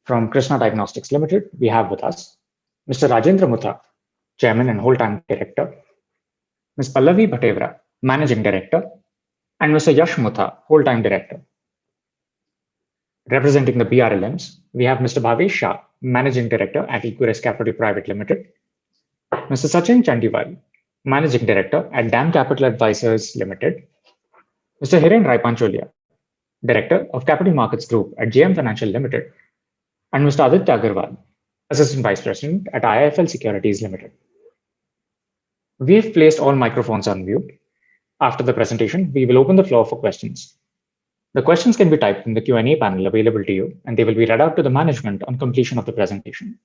From Krishna Diagnostics Limited, we have with us Mr. Rajendra Mutha, Chairman and Whole-Time Director, Ms. Pallavi Bhatevara, Managing Director, and Mr. Yash Mutha, Whole-Time Director. Representing the BRLMs, we have Mr. Bhavesh Shah, Managing Director at Equirus Capital Private Limited, Mr. Sachin Chandiwal, Managing Director at DAM Capital Advisors Limited, Mr. Hiren Rai Pancholia, Director of Capital Markets Group at JM Financial Limited, and Mr. Aditya Agarwal, Assistant Vice President at IIFL Securities Limited. We have placed all microphones on mute. After the presentation, we will open the floor for questions. The questions can be typed in the Q&A panel available to you, and they will be read out to the management on completion of the presentation.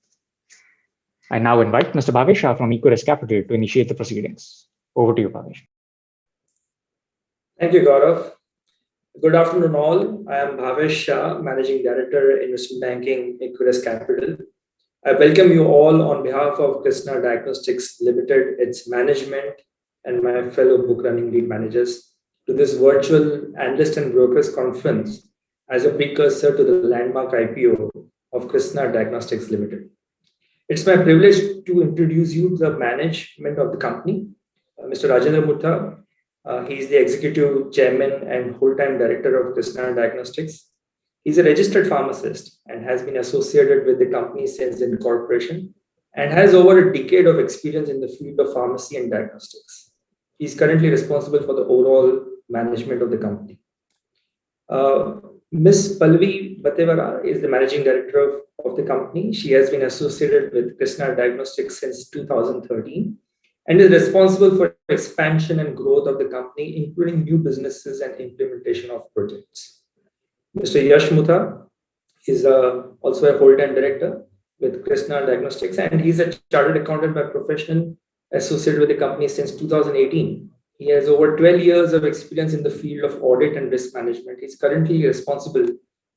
I now invite Mr. Bhavesh Shah from Equirus Capital to initiate the proceedings. Over to you, Bhavesh. Thank you, Gaurav. Good afternoon, all. I am Bhavesh Shah, Managing Director, Investment Banking, Equirus Capital. I welcome you all on behalf of Krishna Diagnostics Limited, its management, and my fellow book running lead managers to this virtual analyst and brokers conference as a precursor to the landmark IPO of Krishna Diagnostics Limited. It's my privilege to introduce you to the management of the company, Mr. Rajendra Mutha. He is the Executive Chairman and Whole-Time Director of Krishna Diagnostics. He's a registered pharmacist and has been associated with the company since incorporation and has over a decade of experience in the field of pharmacy and diagnostics. He's currently responsible for the overall management of the company. Ms. Pallavi Bhatevara is the Managing Director of the company. She has been associated with Krishna Diagnostics since 2013 and is responsible for expansion and growth of the company, including new businesses and implementation of projects. Mr. Yash Mutha is also a whole-time director with Krishna Diagnostics, and he's a chartered accountant by profession associated with the company since 2018. He has over 12 years of experience in the field of audit and risk management. He's currently responsible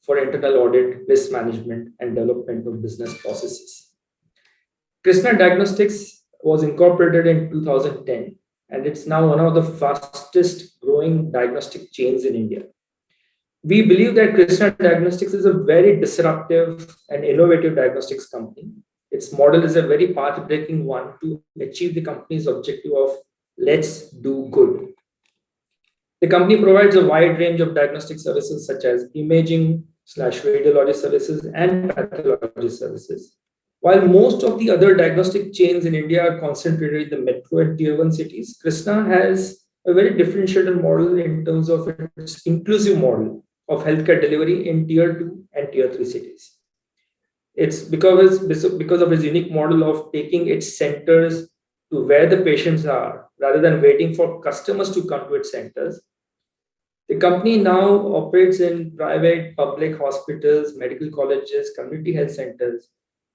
for internal audit, risk management, and development of business processes. Krishna Diagnostics was incorporated in 2010, and it's now one of the fastest growing diagnostic chains in India. We believe that Krishna Diagnostics is a very disruptive and innovative diagnostics company. Its model is a very path-breaking one to achieve the company's objective of let's do good. The company provides a wide range of diagnostic services such as imaging/radiology services and pathology services. While most of the other diagnostic chains in India are concentrated in the metro and tier 1 cities, Krishna has a very differentiated model in terms of its inclusive model of healthcare delivery in tier 2 and tier 3 cities. It's because of its unique model of taking its centers to where the patients are rather than waiting for customers to come to its centers. The company now operates in private, public hospitals, medical colleges, community health centers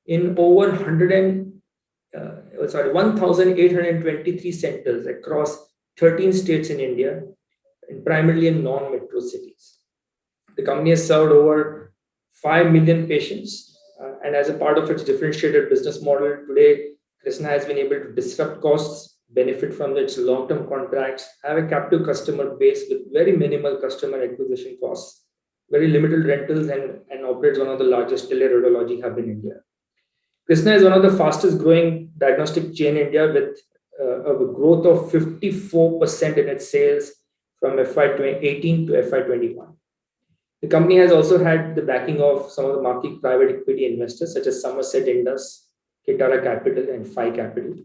in over 1,823 centers across 13 states in India, and primarily in non-metro cities. The company has served over 5 million patients, and as a part of its differentiated business model today, Krishna has been able to disrupt costs, benefit from its long-term contracts, have a captive customer base with very minimal customer acquisition costs, very limited rentals, and operates one of the largest teleradiology hub in India. Krishna is one of the fastest growing diagnostic chain in India with a growth of 54% in its sales from FY 2018 to FY 21. The company has also had the backing of some of the marquee private equity investors such as Somerset Indus, Kitara Capital, and Phi Capital.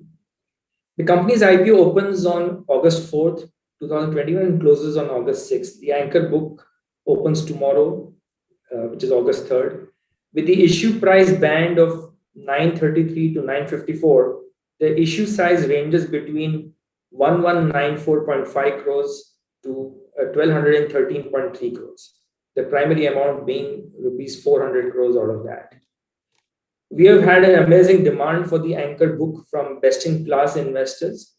The company's IPO opens on August 4th, 2021 and closes on August 6th. The anchor book opens tomorrow, which is August 3rd. With the issue price band of 933 to 954, the issue size ranges between 1194.5 crores to 1213.3 crores. The primary amount being rupees 400 crores out of that. We have had an amazing demand for the anchor book from best-in-class investors,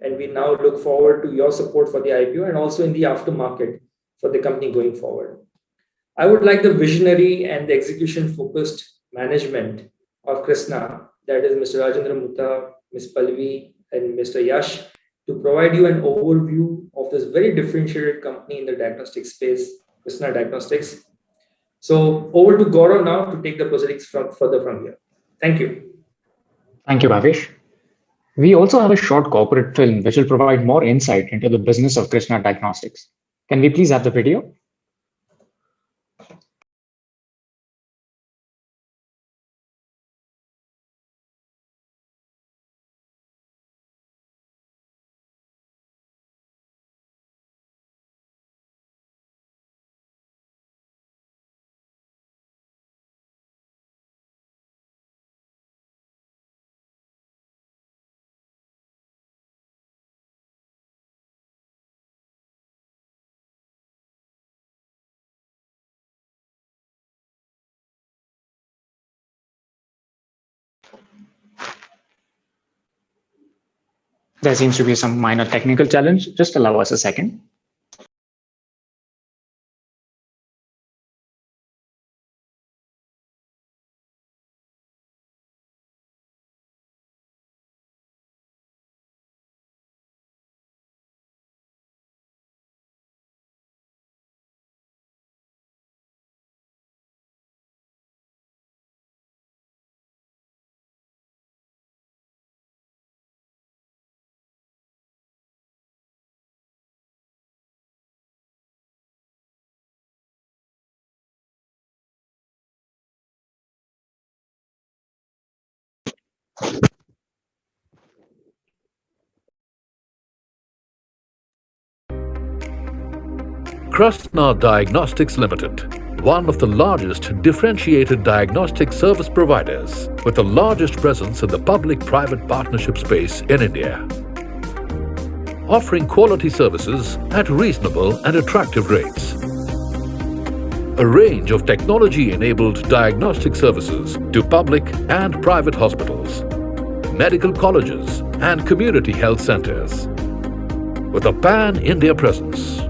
and we now look forward to your support for the IPO and also in the aftermarket for the company going forward. I would like the visionary and the execution-focused management of Krishna, that is Mr. Rajendra Mutha, Ms. Pallavi, and Mr. Yash, to provide you an overview of this very differentiated company in the diagnostic space, Krishna Diagnostics. So over to Gaurav now to take the proceedings further from here. Thank you. Thank you, Bhavesh. We also have a short corporate film which will provide more insight into the business of Krishna Diagnostics. Can we please have the video? There seems to be some minor technical challenge. Just allow us a second. Krishna Diagnostics Limited, one of the largest differentiated diagnostic service providers with the largest presence in the public-private partnership space in India. Offering quality services at reasonable and attractive rates. A range of technology-enabled diagnostic services to public and private hospitals, medical colleges and community health centers. With a pan-India presence.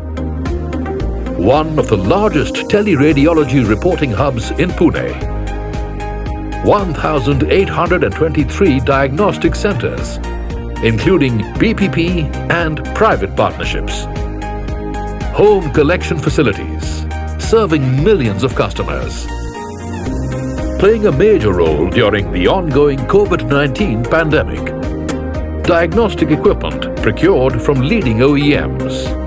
One of the largest teleradiology reporting hubs in Pune. 1,823 diagnostic centers, including PPP and private partnerships. Home collection facilities, serving millions of customers. Playing a major role during the ongoing COVID-19 pandemic. Diagnostic equipment procured from leading OEMs.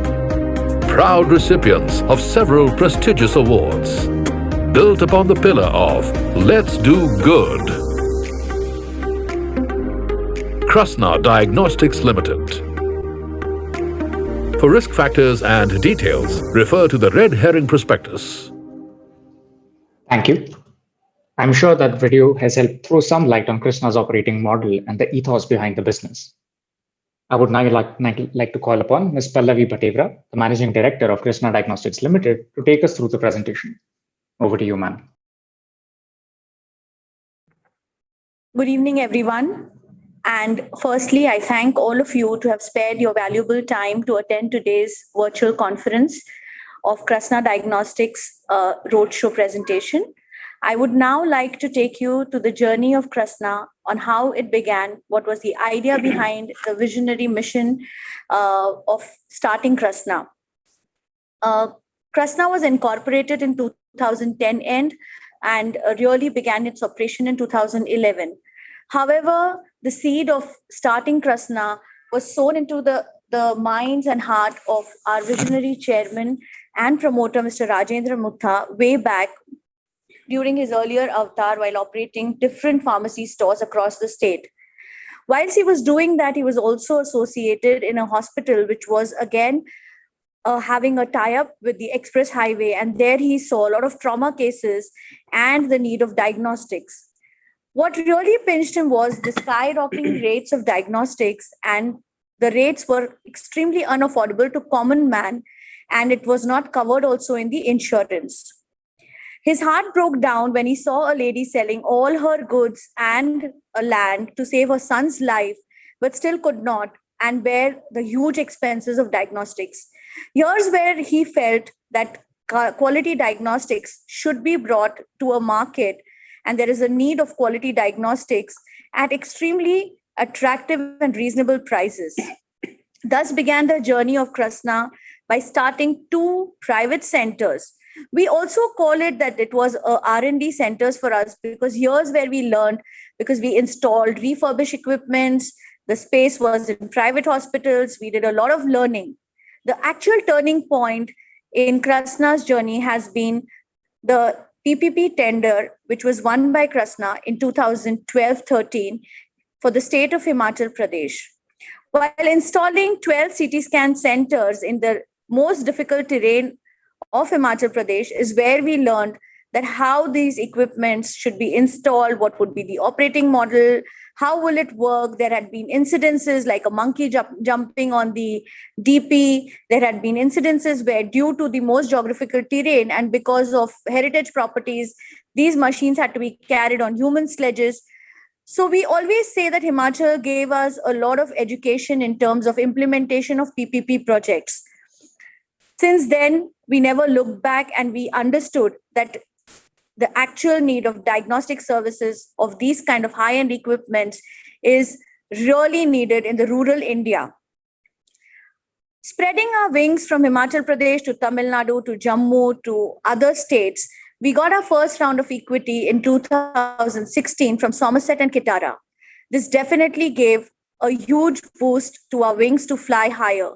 Proud recipients of several prestigious awards, built upon the pillar of Let's Do Good. Krishna Diagnostics Limited. For risk factors and details, refer to the red herring prospectus. Thank you. I'm sure that video has helped throw some light on Krishna's operating model and the ethos behind the business. I would now like to call upon Ms. Pallavi Bhatevra, the Managing Director of Krishna Diagnostics Limited, to take us through the presentation. Over to you, ma'am. Good evening, everyone. And firstly, I thank all of you to have spared your valuable time to attend today's virtual conference of Krishna Diagnostics Roadshow presentation. I would now like to take you to the journey of Krishna on how it began, what was the idea behind the visionary mission of starting Krishna. Krishna was incorporated in 2010 end and really began its operation in 2011. However, the seed of starting Krishna was sown into the minds and heart of our visionary chairman and promoter, Mr. Rajendra Mutha, way back during his earlier avatar while operating different pharmacy stores across the state. Whilst he was doing that, he was also associated in a hospital, which was again having a tie-up with the express highway. And there he saw a lot of trauma cases and the need of diagnostics. What really pinched him was the skyrocketing rates of diagnostics, and the rates were extremely unaffordable to common man, and it was not covered also in the insurance. His heart broke down when he saw a lady selling all her goods and a land to save her son's life, but still could not and bear the huge expenses of diagnostics. Here's where he felt that quality diagnostics should be brought to a market, and there is a need of quality diagnostics at extremely attractive and reasonable prices. Thus began the journey of Krishna by starting 2 private centers, We also call it that it was R&D centers for us, because here's where we learned, because we installed refurbished equipments. The space was in private hospitals. We did a lot of learning. The actual turning point in Krasna's journey has been the PPP tender, which was won by Krasna in 2012-13 for the state of Himachal Pradesh. While installing 12 CT scan centers in the most difficult terrain of Himachal Pradesh is where we learned that how these equipments should be installed, what would be the operating model, how will it work. There had been incidences like a monkey jumping on the DP. There had been incidences where, due to the most geographical terrain and because of heritage properties, these machines had to be carried on human sledges. So we always say that Himachal gave us a lot of education in terms of implementation of PPP projects. Since then, we never looked back, and we understood that the actual need of diagnostic services of these kind of high-end equipments is really needed in the rural India. Spreading our wings from Himachal Pradesh to Tamil Nadu to Jammu to other states, we got our first round of equity in 2016 from Somerset and Kitara. This definitely gave a huge boost to our wings to fly higher.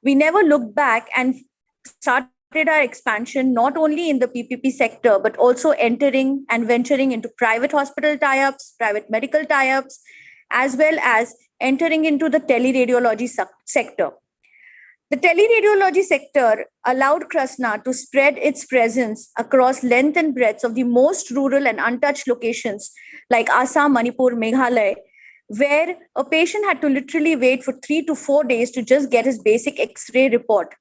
We never looked back and started our expansion not only in the PPP sector, but also entering and venturing into private hospital tie-ups, private medical tie-ups, as well as entering into the teleradiology sector. The teleradiology sector allowed Krasna to spread its presence across length and breadth of the most rural and untouched locations like Assam, Manipur, Meghalaya, where a patient had to literally wait for 3 to 4 days to just get his basic X-ray report.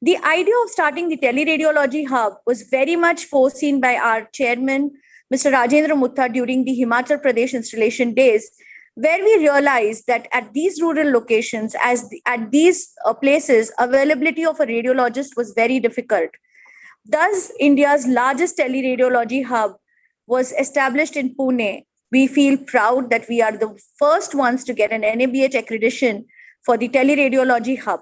The idea of starting the teleradiology hub was very much foreseen by our chairman, Mr. Rajendra Mutta, during the Himachal Pradesh installation days, where we realized that at these rural locations, at these places, availability of a radiologist was very difficult. Thus, India's largest teleradiology hub was established in Pune. We feel proud that we are the first ones to get an NABH accreditation for the teleradiology hub.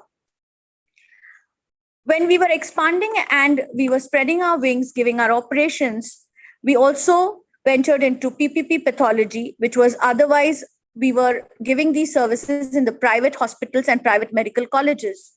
When we were expanding and we were spreading our wings, giving our operations, we also ventured into PPP pathology, which was otherwise we were giving these services in the private hospitals and private medical colleges.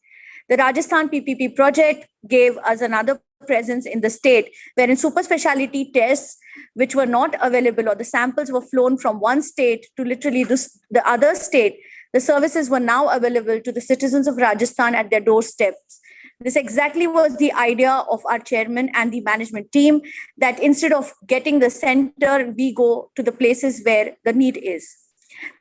The Rajasthan PPP project gave us another presence in the state, wherein super specialty tests, which were not available, or the samples were flown from one state to literally the other state, the services were now available to the citizens of Rajasthan at their doorsteps. This exactly was the idea of our chairman and the management team, that instead of getting the center, we go to the places where the need is.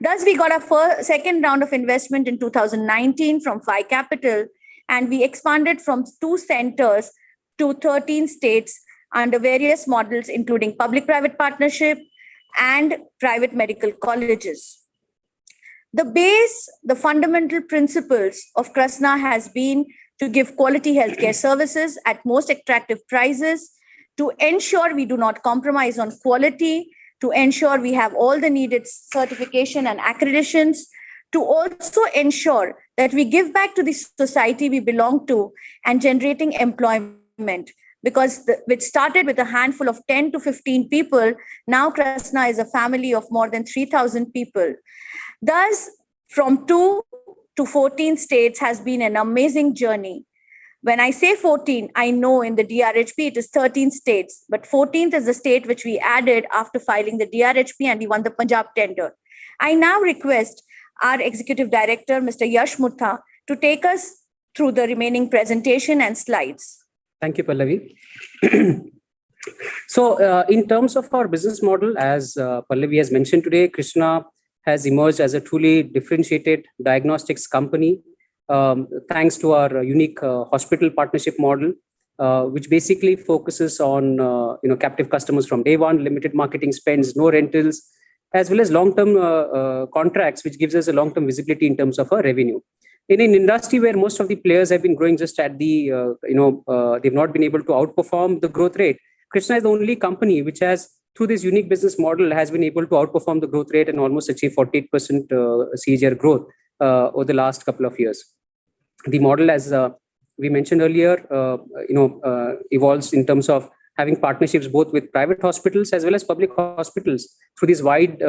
Thus, we got our second round of investment in 2019 from Phi Capital, and we expanded from 2 centers to 13 states under various models, including public-private partnership and private medical colleges. The fundamental principles of Krasna has been to give quality healthcare services at most attractive prices, to ensure we do not compromise on quality, to ensure we have all the needed certification and accreditations, to also ensure that we give back to the society we belong to and generating employment. Because which started with a handful of 10 to 15 people, now Krasna is a family of more than 3,000 people. Thus, from 2 to 14 states has been an amazing journey. When I say 14, I know in the DRHP it is 13 states, but 14th is the state which we added after filing the DRHP, and we won the Punjab tender. I now request our Executive Director, Mr. Yash Mutta, to take us through the remaining presentation and slides. Thank you, Pallavi. So in terms of our business model, as Pallavi has mentioned today, Krishna has emerged as a truly differentiated diagnostics company, thanks to our unique hospital partnership model, which basically focuses on captive customers from day one, limited marketing spends, no rentals, as well as long-term contracts, which gives us a long-term visibility in terms of our revenue. In an industry where most of the players have been growing just at the, they've not been able to outperform the growth rate, Krishna is the only company which has, through this unique business model, has been able to outperform the growth rate and almost achieve 48% CAGR growth over the last couple of years. The model, as we mentioned earlier, evolves in terms of having partnerships both with private hospitals as well as public hospitals through this wide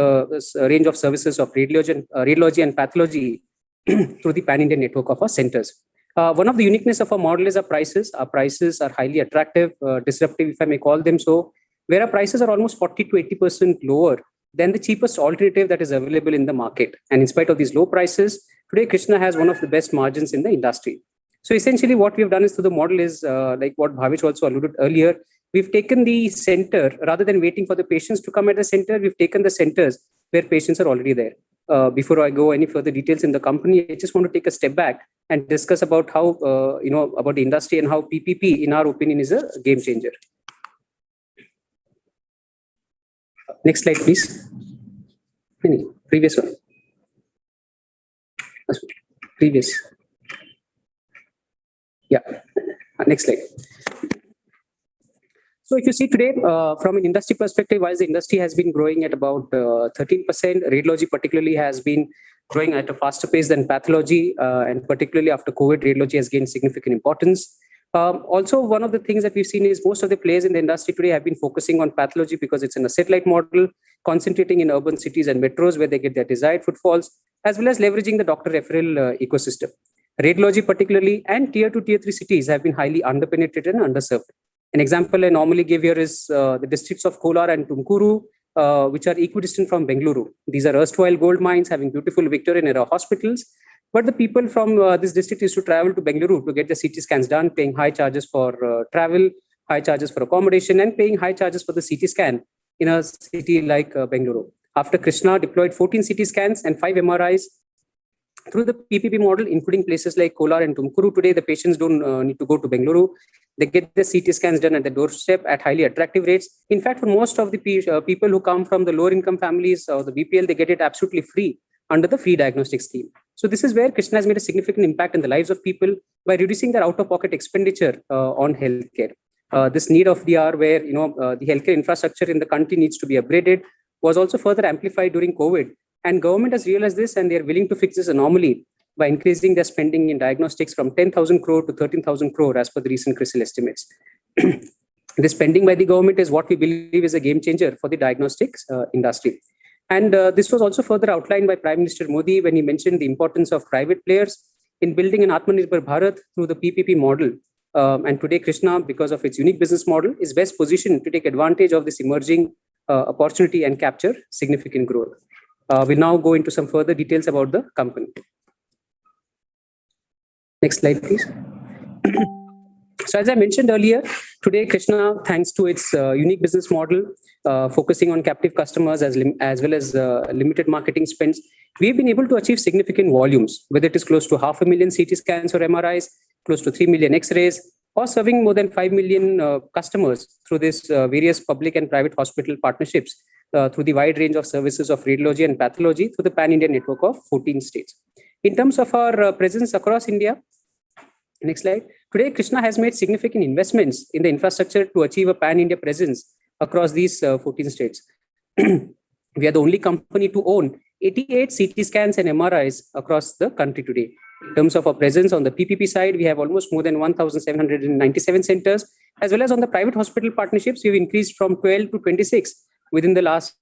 range of services of radiology and pathology through the pan-Indian network of our centers. One of the uniqueness of our model is our prices. Our prices are highly attractive, disruptive, if I may call them so, where our prices are almost 40 to 80% lower than the cheapest alternative that is available in the market. And in spite of these low prices, today Krsnaa has one of the best margins in the industry. So essentially what we've done is through the model is like what Bhavesh also alluded earlier, we've taken the center, rather than waiting for the patients to come at the center, we've taken the centers where patients are already there. Before I go any further details in the company, I just want to take a step back and discuss about how, about the industry and how PPP, in our opinion, is a game changer. Next slide, please. Previous one. Previous. Yeah. Next slide. So if you see today, from an industry perspective, while the industry has been growing at about 13%, radiology particularly has been growing at a faster pace than pathology, and particularly after COVID, radiology has gained significant importance. Also, one of the things that we've seen is most of the players in the industry today have been focusing on pathology because it's in a satellite model, concentrating in urban cities and metros where they get their desired footfalls, as well as leveraging the doctor referral ecosystem. Radiology particularly and tier 2, tier 3 cities have been highly underpenetrated and underserved. An example I normally give here is the districts of Kolar and Tumkuru, which are equidistant from Bengaluru. These are erstwhile gold mines having beautiful Victorian era hospitals. But the people from this district used to travel to Bengaluru to get the CT scans done, paying high charges for travel, high charges for accommodation, and paying high charges for the CT scan in a city like Bengaluru. After Krsnaa deployed 14 CT scans and 5 MRIs through the PPP model, including places like Kolar and Tumkuru, today the patients don't need to go to Bengaluru. They get the CT scans done at the doorstep at highly attractive rates. In fact, for most of the people who come from the lower income families or the BPL, they get it absolutely free under the free diagnostic scheme. So this is where Krsnaa has made a significant impact in the lives of people by reducing their out-of-pocket expenditure on healthcare. This need of the hour where the healthcare infrastructure in the country needs to be upgraded was also further amplified during COVID. And government has realized this and they are willing to fix this anomaly by increasing their spending in diagnostics from 10,000 crore to 13,000 crore as per the recent CRISIL estimates. This spending by the government is what we believe is a game changer for the diagnostics industry. And this was also further outlined by Prime Minister Modi when he mentioned the importance of private players in building an Atmanirbhar Bharat through the PPP model. And today, Krsnaa, because of its unique business model, is best positioned to take advantage of this emerging opportunity and capture significant growth. We'll now go into some further details about the company. Next slide, please. So as I mentioned earlier, today Krsnaa, thanks to its unique business model, focusing on captive customers as well as limited marketing spends, we've been able to achieve significant volumes, whether it is close to 500,000 CT scans or MRIs, close to 3 million X-rays, or serving more than 5 million customers through this various public and private hospital partnerships through the wide range of services of radiology and pathology through the pan-Indian network of 14 states. In terms of our presence across India, next slide. Today, Krsnaa has made significant investments in the infrastructure to achieve a pan-India presence across these 14 states. We are the only company to own 88 CT scans and MRIs across the country today. In terms of our presence on the PPP side, we have almost more than 1,797 centers, as well as on the private hospital partnerships, we've increased from 12 to 26 within the last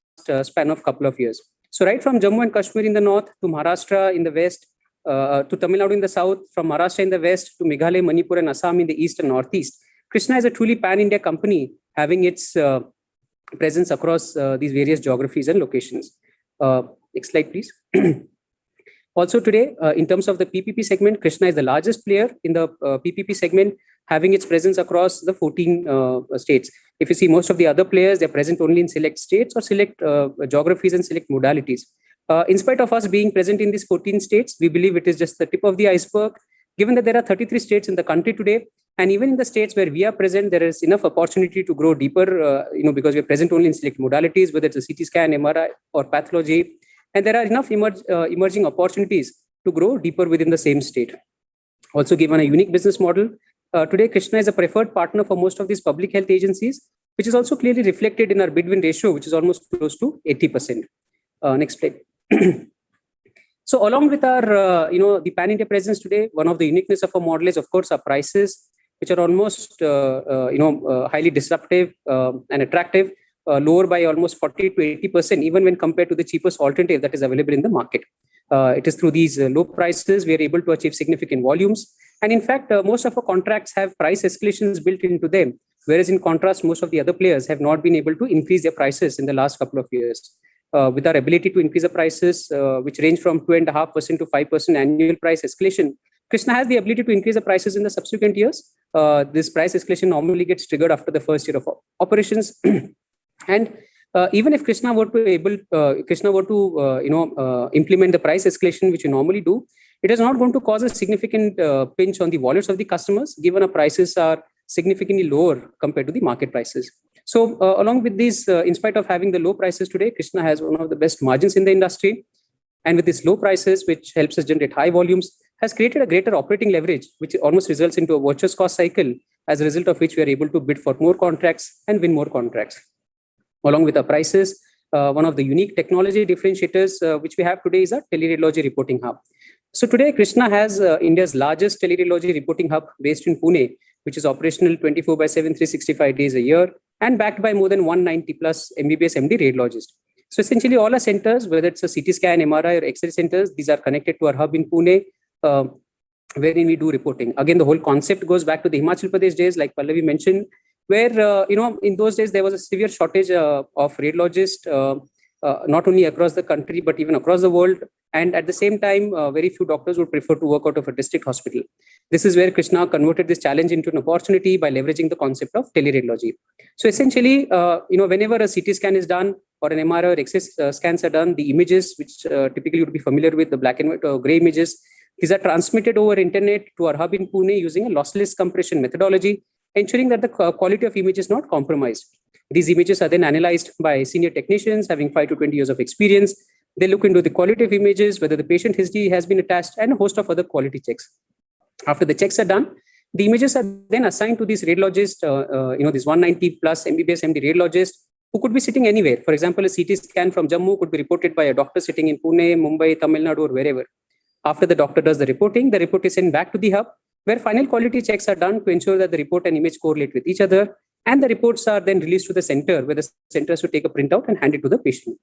span of couple of years. So right from Jammu and Kashmir in the north to Maharashtra in the west, to Tamil Nadu in the south, from Maharashtra in the west to Meghalaya, Manipur and Assam in the east and northeast, Krsnaa is a truly pan-India company having its presence across these various geographies and locations. Next slide, please. Also today, in terms of the PPP segment, Krsnaa is the largest player in the PPP segment, having its presence across the 14 states. If you see most of the other players, they're present only in select states or select geographies and select modalities. In spite of us being present in these 14 states, we believe it is just the tip of the iceberg, given that there are 33 states in the country today. And even in the states where we are present, there is enough opportunity to grow deeper, because we are present only in select modalities, whether it's a CT scan, MRI, or pathology. And there are enough emerging opportunities to grow deeper within the same state. Also, given a unique business model, today Krsnaa is a preferred partner for most of these public health agencies, which is also clearly reflected in our bid-win ratio, which is almost close to 80%. Next slide. So along with our, the pan-India presence today, one of the uniqueness of our model is, of course, our prices, which are almost, highly disruptive and attractive, lower by almost 40 to 80%, even when compared to the cheapest alternative that is available in the market. It is through these low prices, we are able to achieve significant volumes. And in fact, most of our contracts have price escalations built into them, whereas in contrast, most of the other players have not been able to increase their prices in the last couple of years. With our ability to increase the prices, which range from 2.5% to 5% annual price escalation, Krsnaa has the ability to increase the prices in the subsequent years. This price escalation normally gets triggered after the first year of operations. And even if Krsnaa were to implement the price escalation, which we normally do, it is not going to cause a significant pinch on the wallets of the customers, given our prices are significantly lower compared to the market prices. So along with these, in spite of having the low prices today, Krsnaa has one of the best margins in the industry. And with these low prices, which helps us generate high volumes, has created a greater operating leverage, which almost results into a virtuous cost cycle, as a result of which we are able to bid for more contracts and win more contracts. Along with our prices, one of the unique technology differentiators which we have today is our teleradiology reporting hub. So today, Krsnaa has India's largest teleradiology reporting hub based in Pune, which is operational 24/7, 365 days a year, and backed by more than 190 plus MBBS MD radiologists. So essentially all our centers, whether it's a CT scan, MRI or X-ray centers, these are connected to our hub in Pune, wherein we do reporting. Again, the whole concept goes back to the Himachal Pradesh days, like Pallavi mentioned, where, in those days, there was a severe shortage of radiologists, not only across the country, but even across the world. And at the same time, very few doctors would prefer to work out of a district hospital. This is where Krsnaa converted this challenge into an opportunity by leveraging the concept of teleradiology. So essentially, whenever a CT scan is done or an MRI or X-ray scans are done, the images, which typically you would be familiar with, the black and white or gray images, these are transmitted over internet to our hub in Pune using a lossless compression methodology, ensuring that the quality of image is not compromised. These images are then analyzed by senior technicians having 5 to 20 years of experience. They look into the quality of images, whether the patient history has been attached, and a host of other quality checks. After the checks are done, the images are then assigned to these radiologists, these 190 plus MBBS MD radiologists, who could be sitting anywhere. For example, a CT scan from Jammu could be reported by a doctor sitting in Pune, Mumbai, Tamil Nadu, or wherever. After the doctor does the report is sent back to the hub, where final quality checks are done to ensure that the report and image correlate with each other. And the reports are then released to the center, where the center should take a printout and hand it to the patient.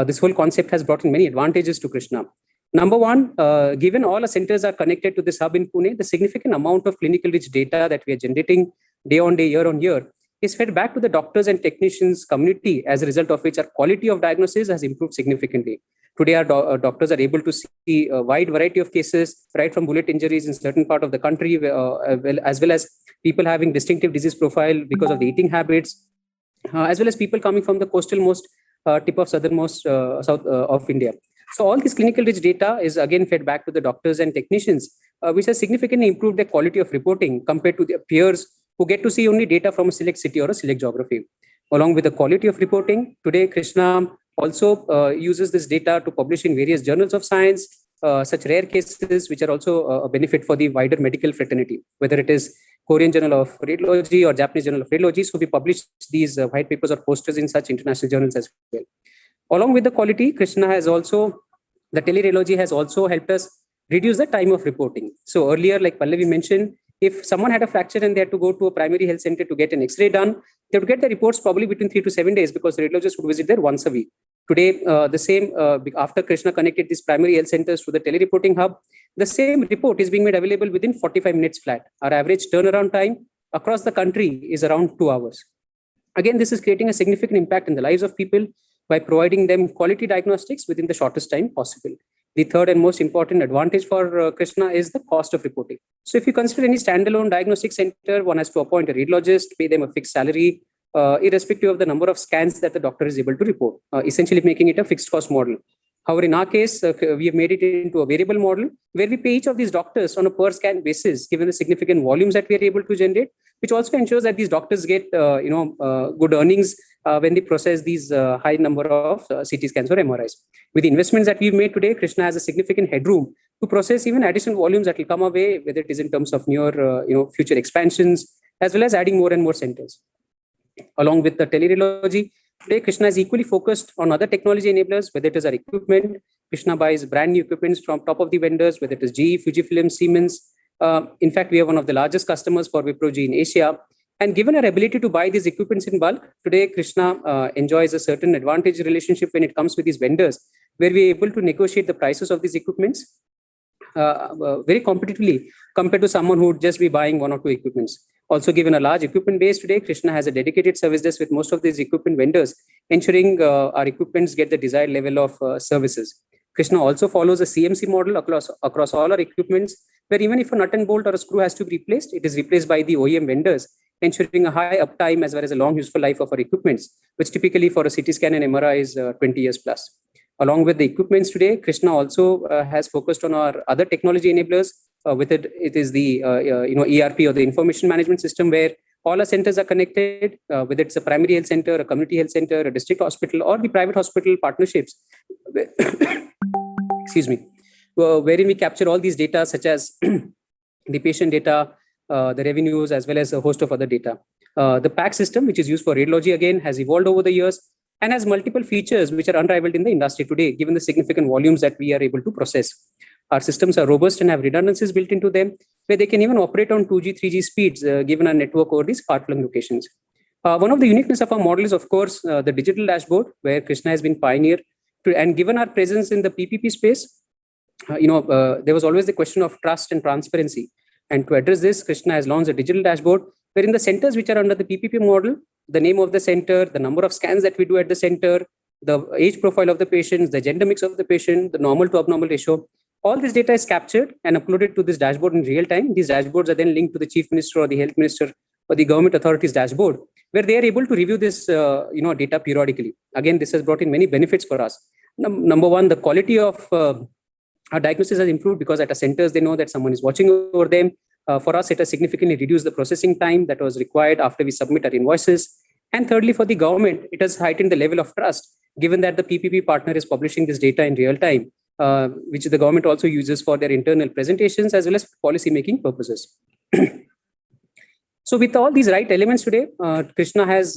This whole concept has brought in many advantages to Krsnaa. Number one, given all our centers are connected to this hub in Pune, the significant amount of clinical rich data that we are generating day on day, year on year, is fed back to the doctors and technicians community, as a result of which our quality of diagnosis has improved significantly. Today, our doctors are able to see a wide variety of cases, right from bullet injuries in certain part of the country, as well as people having distinctive disease profile because of the eating habits, as well as people coming from the coastalmost tip of southernmost south of India. So all this clinical rich data is again fed back to the doctors and technicians, which has significantly improved the quality of reporting compared to their peers who get to see only data from a select city or a select geography. Along with the quality of reporting, today Krsnaa also uses this data to publish in various journals of science, such rare cases, which are also a benefit for the wider medical fraternity, whether it is Korean Journal of Radiology or Japanese Journal of Radiology. So we publish these white papers or posters in such international journals as well. Along with the quality, the teleradiology has also helped us reduce the time of reporting. So earlier, like Pallavi mentioned, if someone had a fracture and they had to go to a primary health center to get an X-ray done, they would get the reports probably between 3 to 7 days, because the radiologist would visit there once a week. Today, the same, after Krsnaa connected these primary health centers to the telereporting hub, the same report is being made available within 45 minutes flat. Our average turnaround time across the country is around 2 hours. Again, this is creating a significant impact in the lives of people by providing them quality diagnostics within the shortest time possible. The third and most important advantage for Krsnaa is the cost of reporting. So if you consider any standalone diagnostic center, one has to appoint a radiologist, pay them a fixed salary, irrespective of the number of scans that the doctor is able to report, essentially making it a fixed cost model. However, in our case, we have made it into a variable model where we pay each of these doctors on a per scan basis, given the significant volumes that we are able to generate, which also ensures that these doctors get good earnings when they process these high number of CT scans or MRIs. With the investments that we've made today, Krsnaa has a significant headroom to process even additional volumes that will come our way, whether it is in terms of newer future expansions, as well as adding more and more centers. Along with the teleradiology, today Krsnaa is equally focused on other technology enablers, whether it is our equipment, Krishna buys brand new equipments from top of the vendors, whether it is GE, Fujifilm, Siemens. In fact, we are one of the largest customers for Wipro-G in Asia. And given our ability to buy these equipments in bulk, today Krishna enjoys a certain advantage relationship when it comes with these vendors, where we are able to negotiate the prices of these equipments very competitively compared to someone who would just be buying one or two equipments. Also, given a large equipment base today, Krishna has a dedicated service desk with most of these equipment vendors, ensuring our equipments get the desired level of services. Krishna also follows a CMC model across all our equipments, where even if a nut and bolt or a screw has to be replaced, it is replaced by the OEM vendors, ensuring a high uptime as well as a long useful life of our equipments, which typically for a CT scan and MRI is 20 years plus. Along with the equipments today, Krishna also has focused on our other technology enablers. With it is the ERP or the information management system, where all our centers are connected, whether it's a primary health center, a community health center, a district hospital, or the private hospital partnerships. Excuse me, wherein we capture all these data, such as the patient data, the revenues, as well as a host of other data. The PAC system, which is used for radiology, again, has evolved over the years and has multiple features which are unrivaled in the industry today, given the significant volumes that we are able to process. Our systems are robust and have redundancies built into them, where they can even operate on 2G, 3G speeds, given our network over these far-flung locations. One of the uniqueness of our model is, of course, the digital dashboard, where Krishna has been pioneer. And given our presence in the PPP space, there was always the question of trust and transparency. And to address this, Krishna has launched a digital dashboard, wherein the centers which are under the PPP model, the name of the center, the number of scans that we do at the center, the age profile of the patients, the gender mix of the patient, the normal to abnormal ratio, all this data is captured and uploaded to this dashboard in real time. These dashboards are then linked to the chief minister or the health minister or the government authorities dashboard, where they are able to review this data periodically. Again, this has brought in many benefits for us. Number one, the quality of our diagnosis has improved, because at our centers, they know that someone is watching over them. For us, it has significantly reduced the processing time that was required after we submit our invoices. And thirdly, for the government, it has heightened the level of trust, given that the PPP partner is publishing this data in real time, which the government also uses for their internal presentations as well as policy-making purposes. So with all these right elements today, Krishna has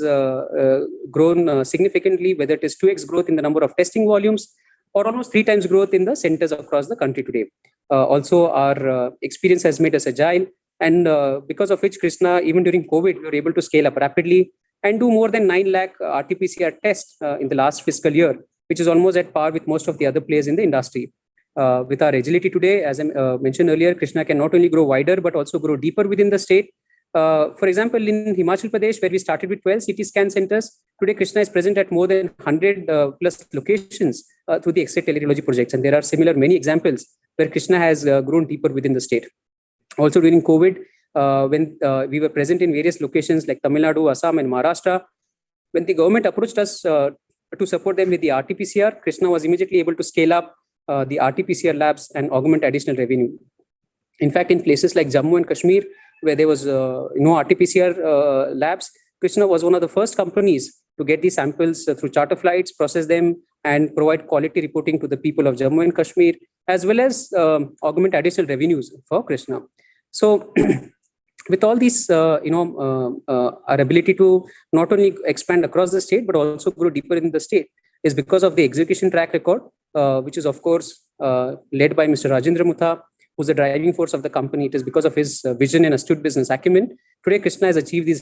grown significantly, whether it is 2x growth in the number of testing volumes or almost 3 times growth in the centers across the country today. Also, our experience has made us agile, and because of which Krishna, even during COVID, we were able to scale up rapidly and do more than 9 lakh RT-PCR tests in the last fiscal year, which is almost at par with most of the other players in the industry. With our agility today, as I mentioned earlier, Krishna can not only grow wider, but also grow deeper within the state. For example, in Himachal Pradesh, where we started with 12 CT scan centers, today Krishna is present at more than 100 plus locations through the X-ray teleradiology projects. And there are similar many examples where Krishna has grown deeper within the state. Also during COVID, when we were present in various locations like Tamil Nadu, Assam, and Maharashtra, when the government approached us to support them with the RT-PCR, Krishna was immediately able to scale up the RT-PCR labs and augment additional revenue. In fact, in places like Jammu and Kashmir, where there was no RT-PCR labs, Krishna was one of the first companies to get these samples through charter flights, process them, and provide quality reporting to the people of Jammu and Kashmir, as well as augment additional revenues for Krishna. So with all these, our ability to not only expand across the state, but also grow deeper in the state is because of the execution track record, which is, of course, led by Mr. Rajendra Mutha, who's the driving force of the company. It is because of his vision and astute business acumen. Today, Krishna has achieved these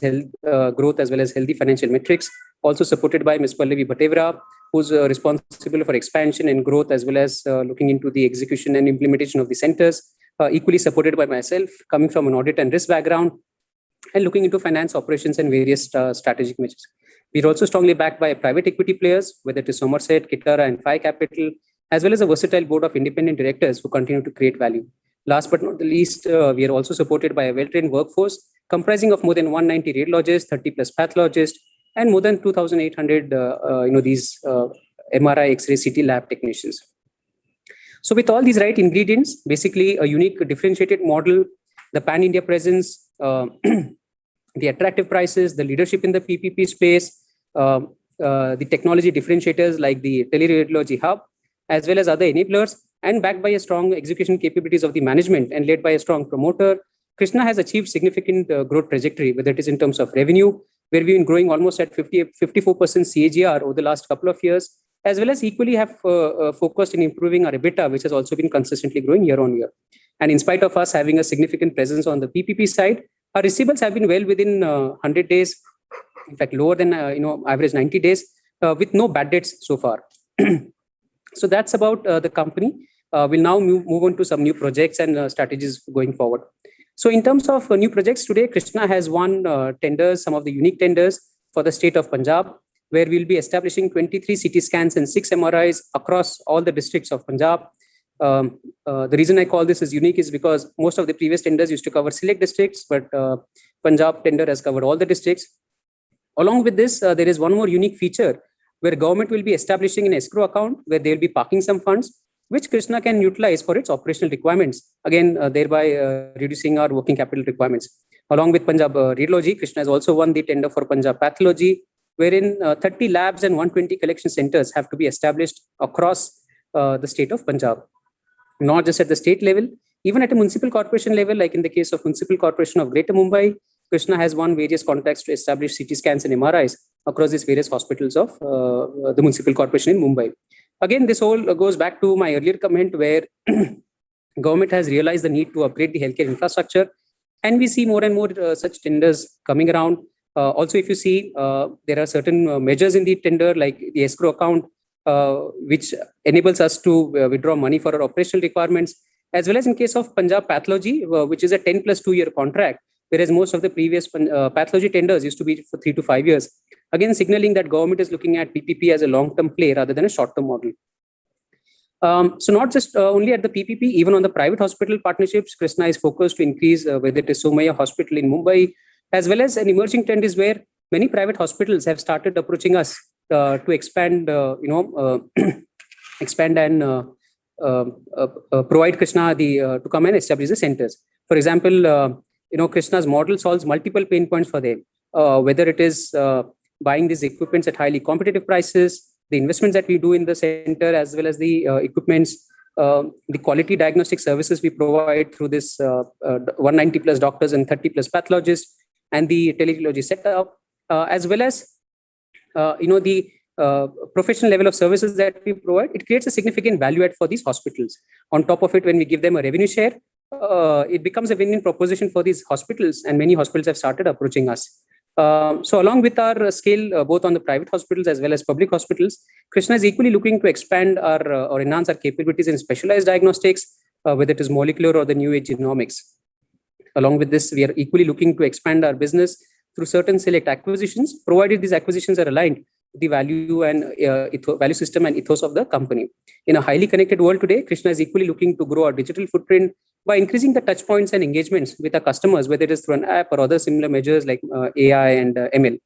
growth as well as healthy financial metrics, also supported by Ms. Pallavi Bhatevara, who's responsible for expansion and growth, as well as looking into the execution and implementation of the centers, equally supported by myself, coming from an audit and risk background, and looking into finance operations and various strategic measures. We're also strongly backed by private equity players, whether it is Somerset, Kitara, and Phi Capital, as well as a versatile board of independent directors who continue to create value. Last but not the least, we are also supported by a well-trained workforce comprising of more than 190 radiologists, 30 plus pathologists, and more than 2,800 these MRI, X-ray, CT lab technicians. So with all these right ingredients, basically a unique differentiated model, the pan-India presence, the attractive prices, the leadership in the PPP space, the technology differentiators like the teleradiology hub, as well as other enablers, and backed by a strong execution capabilities of the management and led by a strong promoter, Krishna has achieved significant growth trajectory, whether it is in terms of revenue, where we've been growing almost at 54% CAGR over the last couple of years, as well as equally have focused in improving our EBITDA, which has also been consistently growing year on year. And in spite of us having a significant presence on the PPP side, our receivables have been well within 100 days, in fact, lower than average 90 days, with no bad debts so far. So that's about the company. We'll now move on to some new projects and strategies going forward. So in terms of new projects today, Krishna has won tenders, some of the unique tenders for the state of Punjab, where we'll be establishing 23 CT scans and 6 MRIs across all the districts of Punjab. The reason I call this as unique is because most of the previous tenders used to cover select districts, but Punjab tender has covered all the districts. Along with this, there is one more unique feature where government will be establishing an escrow account where they will be parking some funds, which Krishna can utilize for its operational requirements, again, thereby reducing our working capital requirements. Along with Punjab Radiology, Krishna has also won the tender for Punjab Pathology, wherein 30 labs and 120 collection centers have to be established across the state of Punjab. Not just at the state level, even at a municipal corporation level, like in the case of Municipal Corporation of Greater Mumbai, Krishna has won various contracts to establish CT scans and MRIs across these various hospitals of the Municipal Corporation in Mumbai. Again, this all goes back to my earlier comment where government has realized the need to upgrade the healthcare infrastructure. And we see more and more such tenders coming around. Also, if you see, there are certain measures in the tender, like the escrow account, which enables us to withdraw money for our operational requirements, as well as in case of Punjab Pathology, which is a 10 plus 2-year contract, whereas most of the previous pathology tenders used to be for 3 to 5 years. Again, signaling that government is looking at PPP as a long-term play rather than a short-term model. So not just only at the PPP, even on the private hospital partnerships, Krishna is focused to increase whether it is Somaiya Hospital in Mumbai, as well as an emerging trend is where many private hospitals have started approaching us to expand, expand and provide Krishna to come and establish the centers. For example, Krishna's model solves multiple pain points for them, whether it is buying these equipments at highly competitive prices, the investments that we do in the center, as well as the equipments, the quality diagnostic services we provide through this 190 plus doctors and 30 plus pathologists, and the teleradiology setup, as well as the professional level of services that we provide. It creates a significant value add for these hospitals. On top of it, when we give them a revenue share, it becomes a win-win proposition for these hospitals, and many hospitals have started approaching us. So along with our scale, both on the private hospitals as well as public hospitals, Krishna is equally looking to expand or enhance our capabilities in specialized diagnostics, whether it is molecular or the new age genomics. Along with this, we are equally looking to expand our business through certain select acquisitions, provided these acquisitions are aligned with the value and value system and ethos of the company. In a highly connected world today, Krishna is equally looking to grow our digital footprint by increasing the touch points and engagements with our customers, whether it is through an app or other similar measures like AI and ML.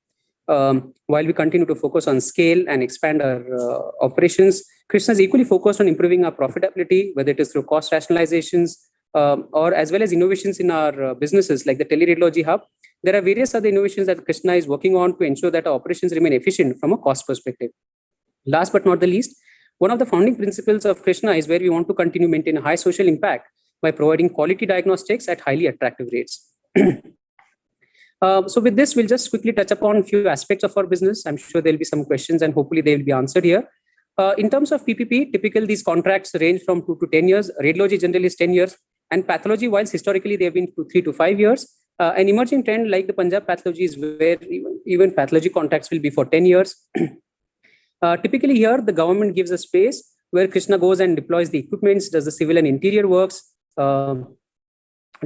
While we continue to focus on scale and expand our operations, Krishna is equally focused on improving our profitability, whether it is through cost rationalizations or as well as innovations in our businesses like the teleradiology hub. There are various other innovations that Krishna is working on to ensure that our operations remain efficient from a cost perspective. Last but not the least, one of the founding principles of Krishna is where we want to continue to maintain a high social impact by providing quality diagnostics at highly attractive rates. So with this, we'll just quickly touch upon a few aspects of our business. I'm sure there'll be some questions and hopefully they will be answered here. In terms of PPP, typically these contracts range from 2 to 10 years. Radiology generally is 10 years. And pathology, whilst historically they've been 3 to 5 years, an emerging trend like the Punjab Pathology is where even pathology contracts will be for 10 years. Typically here, the government gives a space where Krishna goes and deploys the equipments, does the civil and interior works,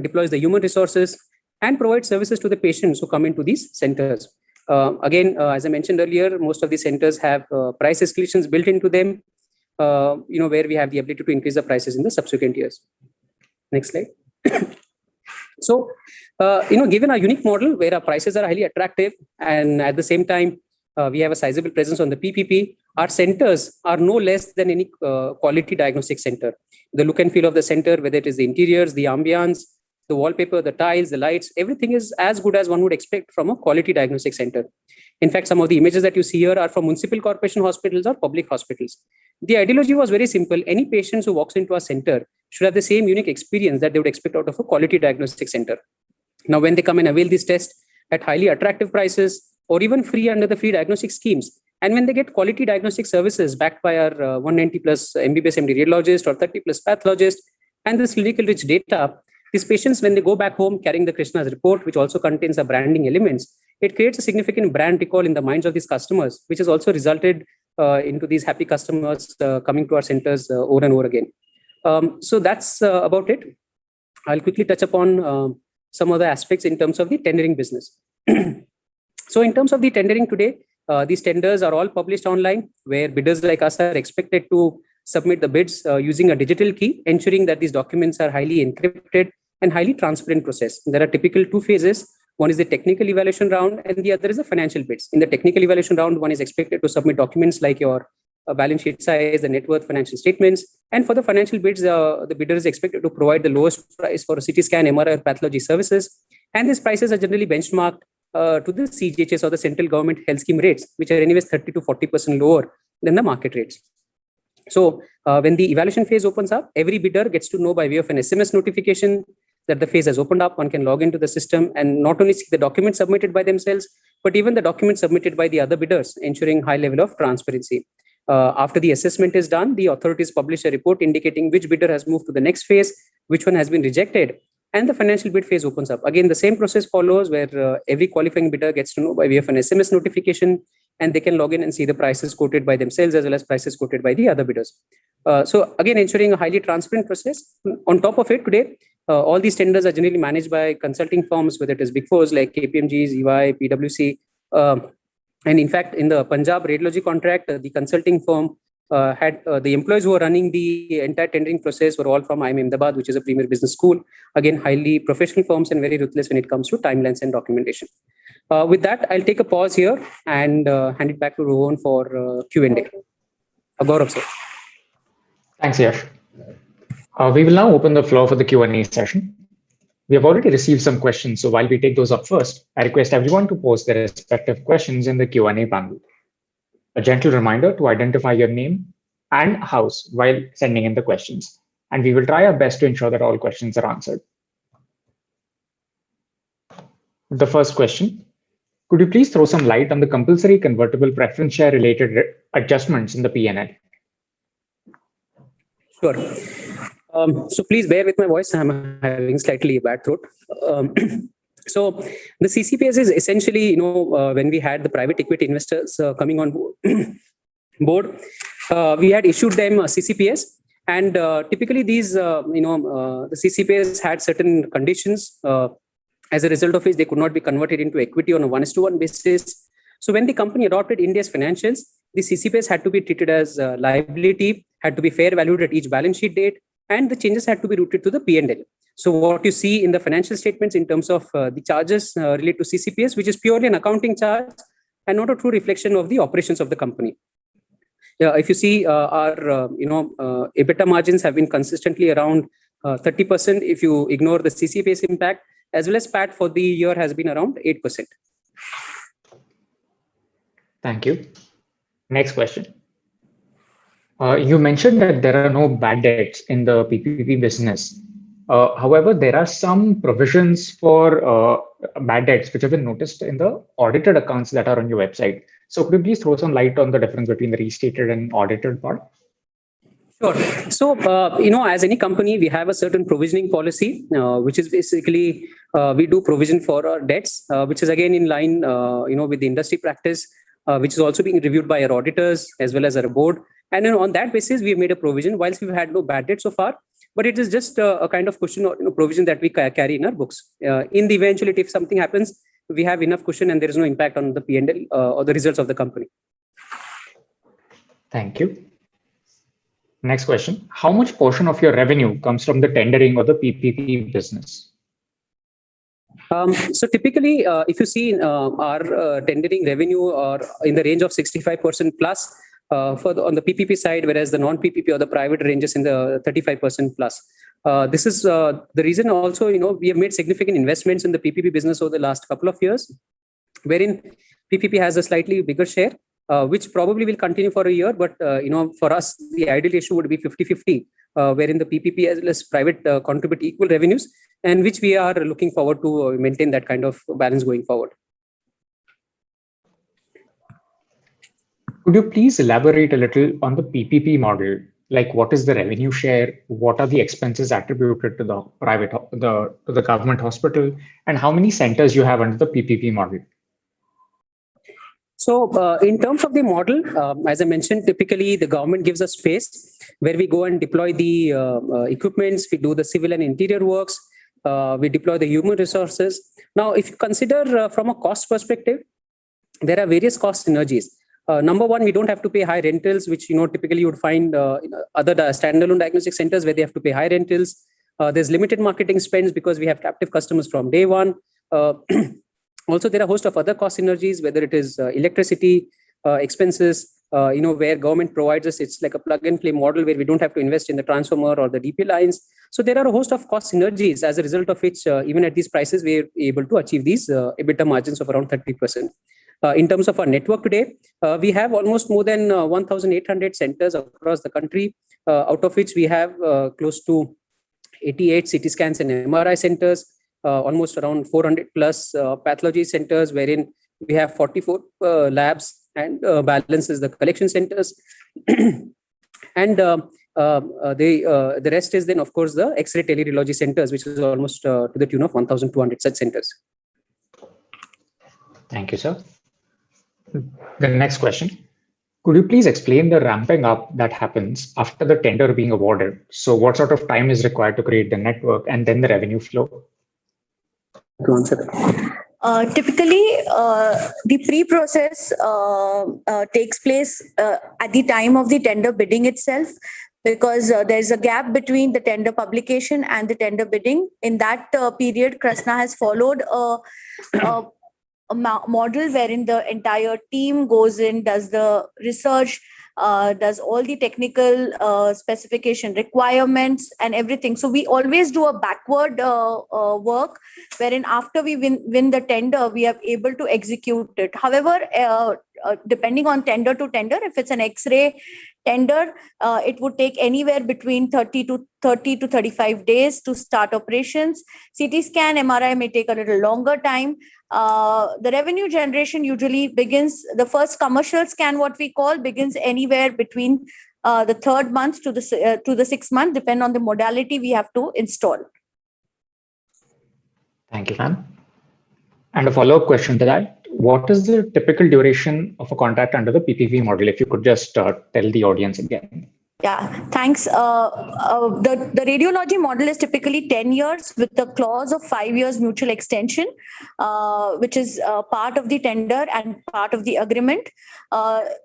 deploys the human resources, and provides services to the patients who come into these centers. Again, as I mentioned earlier, most of these centers have price escalations built into them, where we have the ability to increase the prices in the subsequent years. Next slide. So, given our unique model where our prices are highly attractive and at the same time, we have a sizable presence on the PPP, our centers are no less than any quality diagnostic center. The look and feel of the center, whether it is the interiors, the ambience, the wallpaper, the tiles, the lights, everything is as good as one would expect from a quality diagnostic center. In fact, some of the images that you see here are from municipal corporation hospitals or public hospitals. The ideology was very simple. Any patient who walks into our center should have the same unique experience that they would expect out of a quality diagnostic center. Now, when they come and avail these tests at highly attractive prices or even free under the free diagnostic schemes, And when they get quality diagnostic services backed by our 190 plus MBBS MD radiologist or 30 plus pathologist and this clinical rich data, these patients, when they go back home carrying the Krishna's report, which also contains the branding elements, it creates a significant brand recall in the minds of these customers, which has also resulted into these happy customers coming to our centers over and over again. So that's about it. I'll quickly touch upon some other aspects in terms of the tendering business. So in terms of the tendering today, these tenders are all published online, where bidders like us are expected to submit the bids using a digital key, ensuring that these documents are highly encrypted and highly transparent process. There are typical two phases. One is the technical evaluation round, and the other is the financial bids. In the technical evaluation round, one is expected to submit documents like your balance sheet size, the net worth, financial statements. And for the financial bids, the bidder is expected to provide the lowest price for a CT scan, MRI, or pathology services. And these prices are generally benchmarked to the CGHS or the central government health scheme rates, which are anyways 30 to 40% lower than the market rates. So when the evaluation phase opens up, every bidder gets to know by way of an SMS notification that the phase has opened up. One can log into the system and not only see the documents submitted by themselves, but even the documents submitted by the other bidders, ensuring high level of transparency. After the assessment is done, the authorities publish a report indicating which bidder has moved to the next phase, which one has been rejected, and the financial bid phase opens up. Again, the same process follows, where every qualifying bidder gets to know by way of an SMS notification, and they can log in and see the prices quoted by themselves as well as prices quoted by the other bidders. So again, ensuring a highly transparent process. On top of it, today, all these tenders are generally managed by consulting firms, whether it is Big Fours like KPMG, EY, PwC. And in fact, in the Punjab radiology contract, the consulting firm had the employees who were running the entire tendering process were all from IIM Ahmedabad, which is a premier business school. Again, highly professional firms and very ruthless when it comes to timelines and documentation. With that, I'll take a pause here and hand it back to Rohan for Q&A. Gaurav, sir. Thanks, Yash. We will now open the floor for the Q&A session. We have already received some questions, so while we take those up first, I request everyone to post their respective questions in the Q&A panel. A gentle reminder to identify your name and house while sending in the questions, and we will try our best to ensure that all questions are answered. The first question, could you please throw some light on the compulsory convertible preference share related adjustments in the P&L? Sure. So please bear with my voice. I'm having slightly bad throat. So the CCPS is essentially, when we had the private equity investors coming on board, we had issued them a CCPS, and typically these, the CCPS had certain conditions, as a result of which they could not be converted into equity on a 1:1 basis. So when the company adopted India's financials, the CCPS had to be treated as liability, had to be fair valued at each balance sheet date, and the changes had to be routed to the P&L. So what you see in the financial statements in terms of the charges related to CCPS, which is purely an accounting charge and not a true reflection of the operations of the company. If you see our EBITDA margins have been consistently around 30% if you ignore the CCPS impact, as well as PAT for the year has been around 8%. Thank you. Next question. You mentioned that there are no bad debts in the PPP business. However, there are some provisions for bad debts which have been noticed in the audited accounts that are on your website. So could you please throw some light on the difference between the restated and audited part? Sure. So, as any company, we have a certain provisioning policy, which is basically we do provision for our debts, which is again in line, with the industry practice, which is also being reviewed by our auditors as well as our board. And then on that basis, we've made a provision, whilst we've had no bad debt so far, but it is just a kind of cushion or provision that we carry in our books. In the eventuality, if something happens, we have enough cushion and there is no impact on the P&L or the results of the company. Thank you. Next question. How much portion of your revenue comes from the tendering or the PPP business? So typically, if you see our tendering revenue are in the range of 65% plus on the PPP side, whereas the non-PPP or the private ranges in the 35% plus. This is the reason also, we have made significant investments in the PPP business over the last couple of years, wherein PPP has a slightly bigger share, which probably will continue for a year. But, for us, the ideal ratio would be 50-50, wherein the PPP as well as private contribute equal revenues, and which we are looking forward to maintain that kind of balance going forward. Could you please elaborate a little on the PPP model? Like, what is the revenue share? What are the expenses attributed to the to the government hospital, and how many centers you have under the PPP model? So, in terms of the model, as I mentioned, typically the government gives us space where we go and deploy the equipments, we do the civil and interior works, we deploy the human resources. Now, if you consider from a cost perspective, there are various cost synergies. Number one, we don't have to pay high rentals, which typically you would find in other standalone diagnostic centers where they have to pay high rentals. There's limited marketing spends because we have captive customers from day one. Also, there are a host of other cost synergies, whether it is electricity expenses, where government provides us. It's like a plug and play model where we don't have to invest in the transformer or the DP lines. So there are a host of cost synergies, as a result of which, even at these prices, we're able to achieve these EBITDA margins of around 30%. In terms of our network today, we have almost more than 1,800 centers across the country, out of which we have close to 88 CT scans and MRI centers, almost around 400 plus pathology centers, wherein we have 44 labs, and balance is the collection centers. And the rest is then, of course, the X-ray teleradiology centers, which is almost to the tune of 1,200 such centers. Thank you, sir. The next question. Could you please explain the ramping up that happens after the tender being awarded? So what sort of time is required to create the network and then the revenue flow? To answer that. Typically, the pre-process takes place at the time of the tender bidding itself, because there's a gap between the tender publication and the tender bidding. In that period, Krsnaa has followed a model wherein the entire team goes in, does the research, does all the technical specification requirements and everything. So we always do a backward work, wherein after we win the tender, we are able to execute it. However, depending on tender to tender, if it's an X-ray tender, it would take anywhere between 30 to 35 days to start operations. CT scan, MRI may take a little longer time. The revenue generation usually begins, the first commercial scan, what we call, begins anywhere between the 3rd month to the 6th month, depending on the modality we have to install. Thank you, ma'am. And a follow-up question to that. What is the typical duration of a contract under the PPP model? If you could just tell the audience again. Yeah, thanks. The radiology model is typically 10 years with the clause of 5 years mutual extension, which is part of the tender and part of the agreement.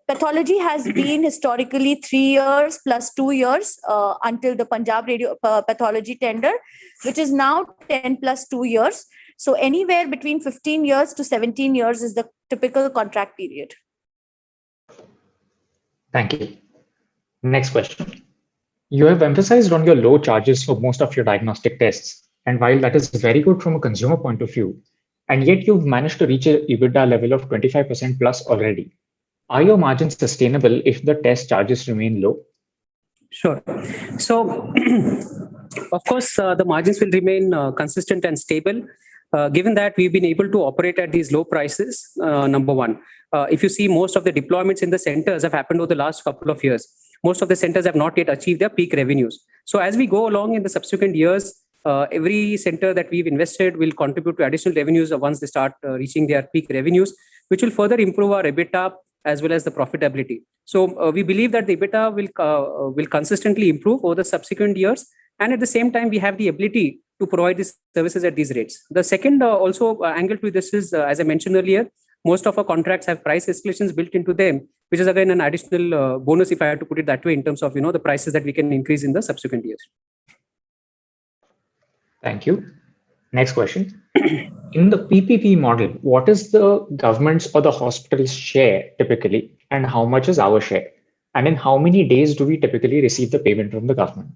Pathology has been historically 3 years plus 2 years until the Punjab pathology tender, which is now 10 plus 2 years. So anywhere between 15 years to 17 years is the typical contract period. Thank you. Next question. You have emphasized on your low charges for most of your diagnostic tests. And while that is very good from a consumer point of view, and yet you've managed to reach an EBITDA level of 25% plus already. Are your margins sustainable if the test charges remain low? Sure. So, of course, the margins will remain consistent and stable, given that we've been able to operate at these low prices, number one. If you see, most of the deployments in the centers have happened over the last couple of years. Most of the centers have not yet achieved their peak revenues. So as we go along in the subsequent years, every center that we've invested will contribute to additional revenues once they start reaching their peak revenues, which will further improve our EBITDA as well as the profitability. So we believe that the EBITDA will consistently improve over the subsequent years. And at the same time, we have the ability to provide these services at these rates. The second angle to this is, as I mentioned earlier, most of our contracts have price escalations built into them, which is again an additional bonus, if I had to put it that way, in terms of the prices that we can increase in the subsequent years. Thank you. Next question. In the PPP model, what is the government's or the hospital's share typically, and how much is our share? And in how many days do we typically receive the payment from the government?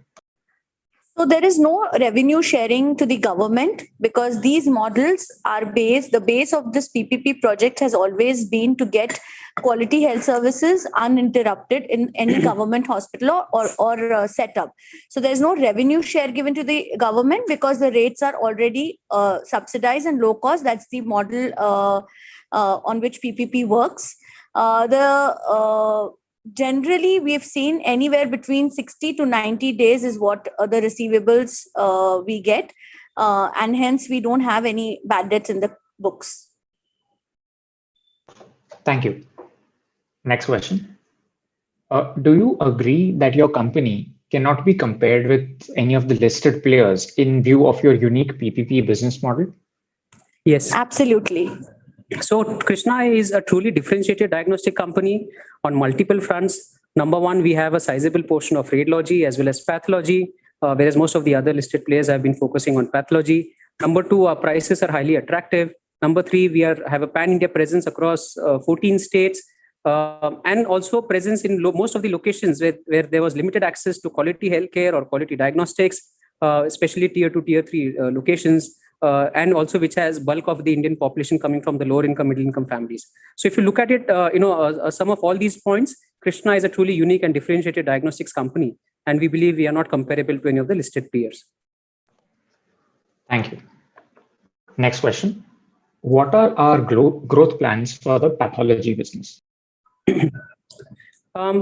So there is no revenue sharing to the government, because these models are the base of this PPP project has always been to get quality health services uninterrupted in any government hospital or setup. So there's no revenue share given to the government because the rates are already subsidized and low cost. That's the model on which PPP works. Generally, we've seen anywhere between 60 to 90 days is what the receivables we get. And hence, we don't have any bad debts in the books. Thank you. Next question. Do you agree that your company cannot be compared with any of the listed players in view of your unique PPP business model? Yes. Absolutely. So Krishna is a truly differentiated diagnostic company on multiple fronts. Number one, we have a sizable portion of radiology as well as pathology, whereas most of the other listed players have been focusing on pathology. Number two, our prices are highly attractive. Number three, we have a pan-India presence across 14 states, and also presence in most of the locations where there was limited access to quality healthcare or quality diagnostics, especially tier 2, tier 3 locations. And also which has bulk of the Indian population coming from the lower income, middle income families. So if you look at it, sum of all these points, Krishna is a truly unique and differentiated diagnostics company. And we believe we are not comparable to any of the listed peers. Thank you. Next question. What are our growth plans for the pathology business?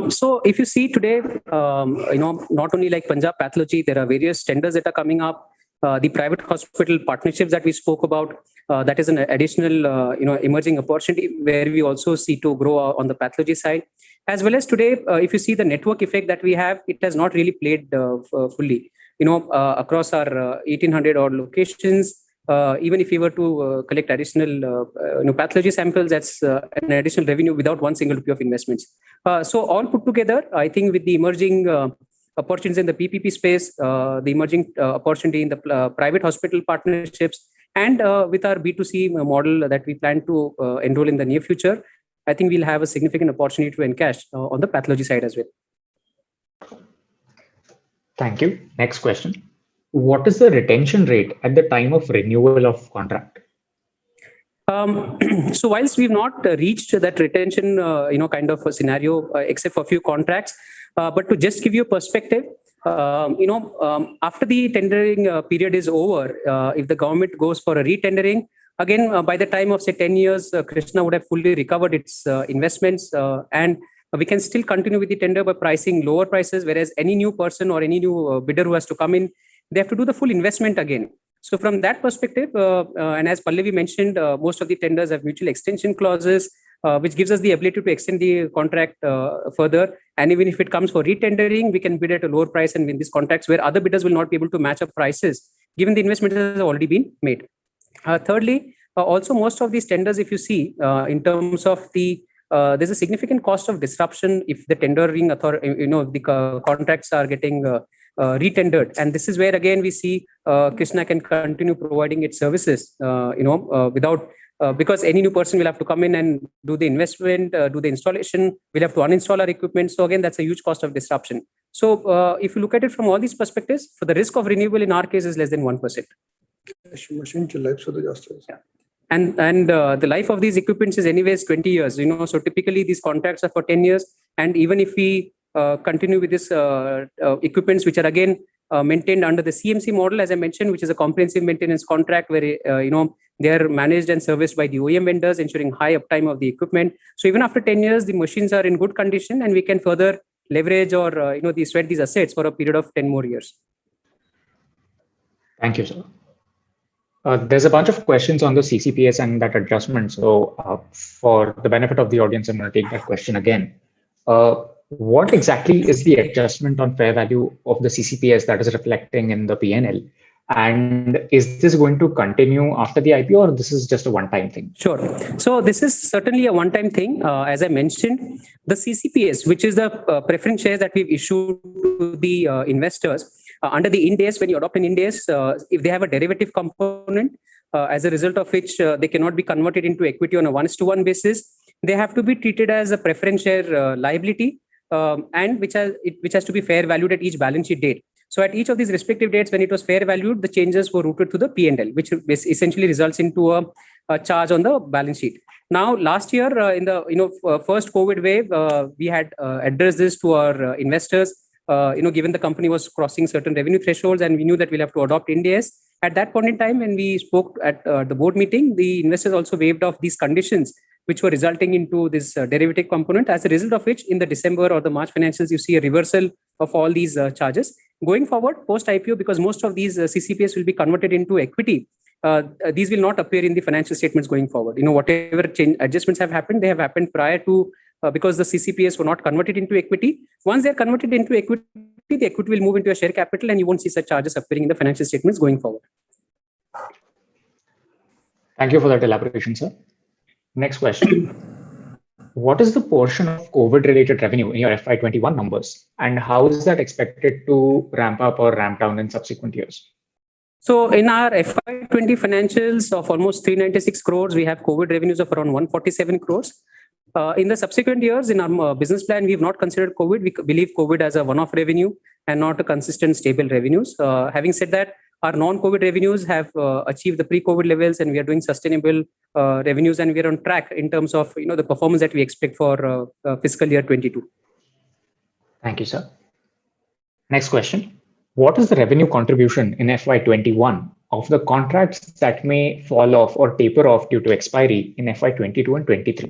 So if you see today, not only like Punjab Pathology, there are various tenders that are coming up. The private hospital partnerships that we spoke about, that is an additional, emerging opportunity where we also see to grow on the pathology side. As well as today, if you see the network effect that we have, it has not really played fully, across our 1800 odd locations. Even if we were to collect additional pathology samples, that's an additional revenue without one single rupee of investments. So all put together, I think with the emerging opportunities in the PPP space, the emerging opportunity in the private hospital partnerships, and with our B2C model that we plan to enroll in the near future, I think we'll have a significant opportunity to encash on the pathology side as well. Thank you. Next question. What is the retention rate at the time of renewal of contract? So whilst we've not reached that retention, kind of a scenario, except for a few contracts, but to just give you a perspective, after the tendering period is over, if the government goes for a re-tendering, again, by the time of say 10 years, Krishna would have fully recovered its investments, and we can still continue with the tender by pricing lower prices, whereas any new person or any new bidder who has to come in, they have to do the full investment again. So from that perspective, and as Pallavi mentioned, most of the tenders have mutual extension clauses, which gives us the ability to extend the contract further. And even if it comes for re-tendering, we can bid at a lower price and win these contracts where other bidders will not be able to match up prices, given the investment has already been made. Thirdly, also most of these tenders, if you see, in terms of the there's a significant cost of disruption if the tendering the contracts are getting re-tendered, and this is where again we see Krishna can continue providing its services, without because any new person will have to come in and do the investment, do the installation, we'll have to uninstall our equipment. So again, that's a huge cost of disruption. So if you look at it from all these perspectives, for the risk of renewal in our case is less than 1%. Yeah. And the life of these equipments is anyways 20 years, so typically these contracts are for 10 years. And even if we continue with this equipments, which are again maintained under the CMC model, as I mentioned, which is a comprehensive maintenance contract where, they are managed and serviced by the OEM vendors, ensuring high uptime of the equipment. So even after 10 years, the machines are in good condition and we can further leverage or, sweat these assets for a period of 10 more years. Thank you, sir. There's a bunch of questions on the CCPS and that adjustment. So for the benefit of the audience, I'm going to take that question again. What exactly is the adjustment on fair value of the CCPS that is reflecting in the P&L? And is this going to continue after the IPO, or this is just a one-time thing? Sure. So this is certainly a one-time thing. As I mentioned, the CCPS, which is the preference shares that we've issued to the investors, under the Ind AS, when you adopt an Ind AS, if they have a derivative component, as a result of which they cannot be converted into equity on a 1:1 basis, they have to be treated as a preference share liability, and which has to be fair valued at each balance sheet date. So at each of these respective dates, when it was fair valued, the changes were routed to the P&L, which essentially results into a charge on the balance sheet. Now, last year, in the first COVID wave, we had addressed this to our investors. Given the company was crossing certain revenue thresholds, and we knew that we'll have to adopt Ind AS. At that point in time, when we spoke at the board meeting, the investors also waived off these conditions, which were resulting into this derivative component, as a result of which in the December or the March financials, you see a reversal of all these charges. Going forward, post-IPO, because most of these CCPS will be converted into equity, these will not appear in the financial statements going forward. Whatever adjustments have happened, they have happened prior to, because the CCPS were not converted into equity. Once they're converted into equity, the equity will move into a share capital and you won't see such charges appearing in the financial statements going forward. Thank you for that elaboration, sir. Next question. What is the portion of COVID-related revenue in your FY21 numbers, and how is that expected to ramp up or ramp down in subsequent years? So in our FY20 financials of almost 396 crores, we have COVID revenues of around 147 crores. In the subsequent years, in our business plan, we have not considered COVID. We believe COVID as a one-off revenue and not a consistent, stable revenues. Having said that, our non-COVID revenues have achieved the pre-COVID levels, and we are doing sustainable revenues, and we are on track in terms of the performance that we expect for fiscal year 22. Thank you, sir. Next question. What is the revenue contribution in FY21 of the contracts that may fall off or taper off due to expiry in FY22 and 23?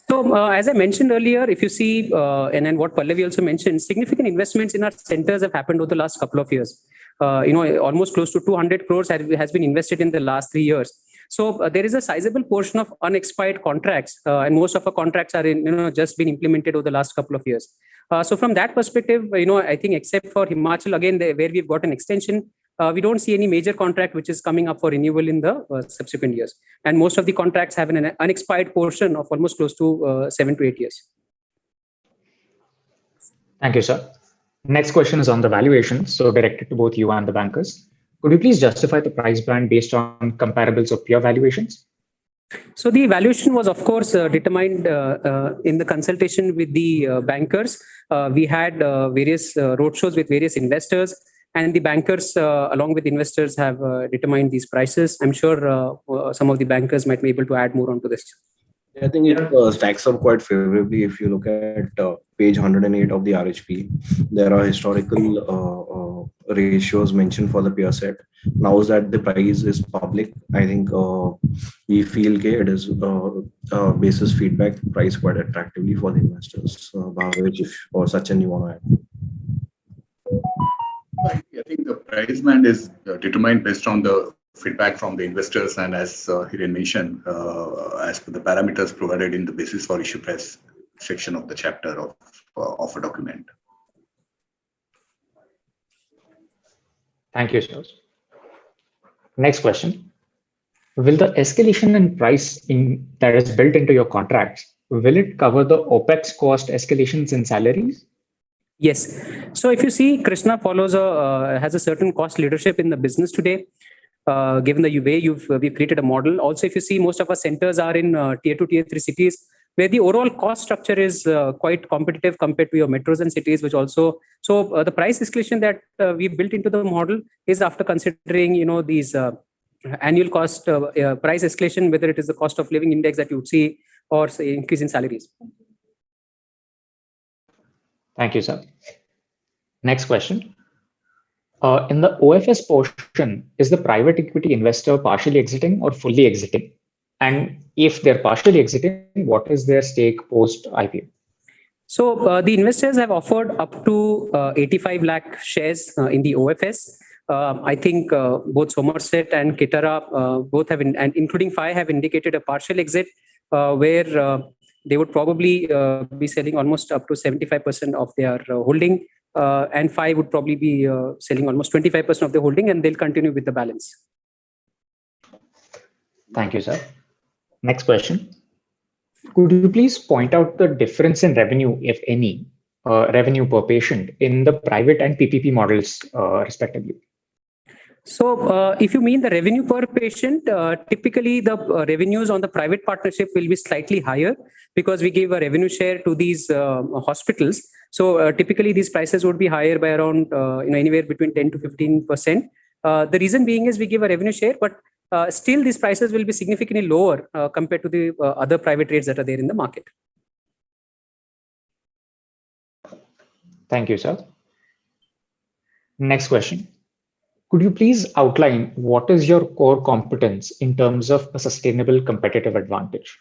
So as I mentioned earlier, if you see, and then what Pallavi also mentioned, significant investments in our centers have happened over the last couple of years. Almost close to 200 crores has been invested in the last 3 years. So there is a sizable portion of unexpired contracts, and most of our contracts are just been implemented over the last couple of years. So from that perspective, I think except for Himachal, again, where we've got an extension, we don't see any major contract which is coming up for renewal in the subsequent years. And most of the contracts have an unexpired portion of almost close to 7 to 8 years. Thank you, sir. Next question is on the valuation, so directed to both you and the bankers. Could you please justify the price band based on comparables of peer valuations? So the valuation was, of course, determined in the consultation with the bankers. We had various roadshows with various investors, and the bankers, along with investors, have determined these prices. I'm sure some of the bankers might be able to add more onto this. I think it stacks up quite favorably. If you look at page 108 of the RHP, there are historical ratios mentioned for the peer set. Now that the price is public, I think we feel it is basis feedback priced quite attractively for the investors. Bhavesh or Sachin, you want to add? I think the price band is determined based on the feedback from the investors, and as Hiren mentioned, as per the parameters provided in the basis for issue price section of the chapter of offer document. Thank you, sir. Next question. Will the escalation in price that is built into your contracts, will it cover the OPEX cost escalations in salaries? Yes. So if you see, Krishna has a certain cost leadership in the business today. Given the way we've created a model. Also, if you see, most of our centers are in tier 2, tier 3 cities, where the overall cost structure is quite competitive compared to your metros and cities, which also, so the price escalation that we built into the model is after considering, these annual cost price escalation, whether it is the cost of living index that you would see or say increase in salaries. Thank you, sir. Next question. In the OFS portion, is the private equity investor partially exiting or fully exiting? And if they're partially exiting, what is their stake post IPO? So the investors have offered up to 85 lakh shares in the OFS. I think both Somerset and Kitara, both have, and including FI, have indicated a partial exit where they would probably be selling almost up to 75% of their holding. And FI would probably be selling almost 25% of the holding, and they'll continue with the balance. Thank you, sir. Next question. Could you please point out the difference in revenue, if any, revenue per patient in the private and PPP models, respectively? So if you mean the revenue per patient, typically the revenues on the private partnership will be slightly higher because we give a revenue share to these hospitals. So typically these prices would be higher by around anywhere between 10 to 15%. The reason being is we give a revenue share, but still these prices will be significantly lower compared to the other private rates that are there in the market. Thank you, sir. Next question. Could you please outline what is your core competence in terms of a sustainable competitive advantage?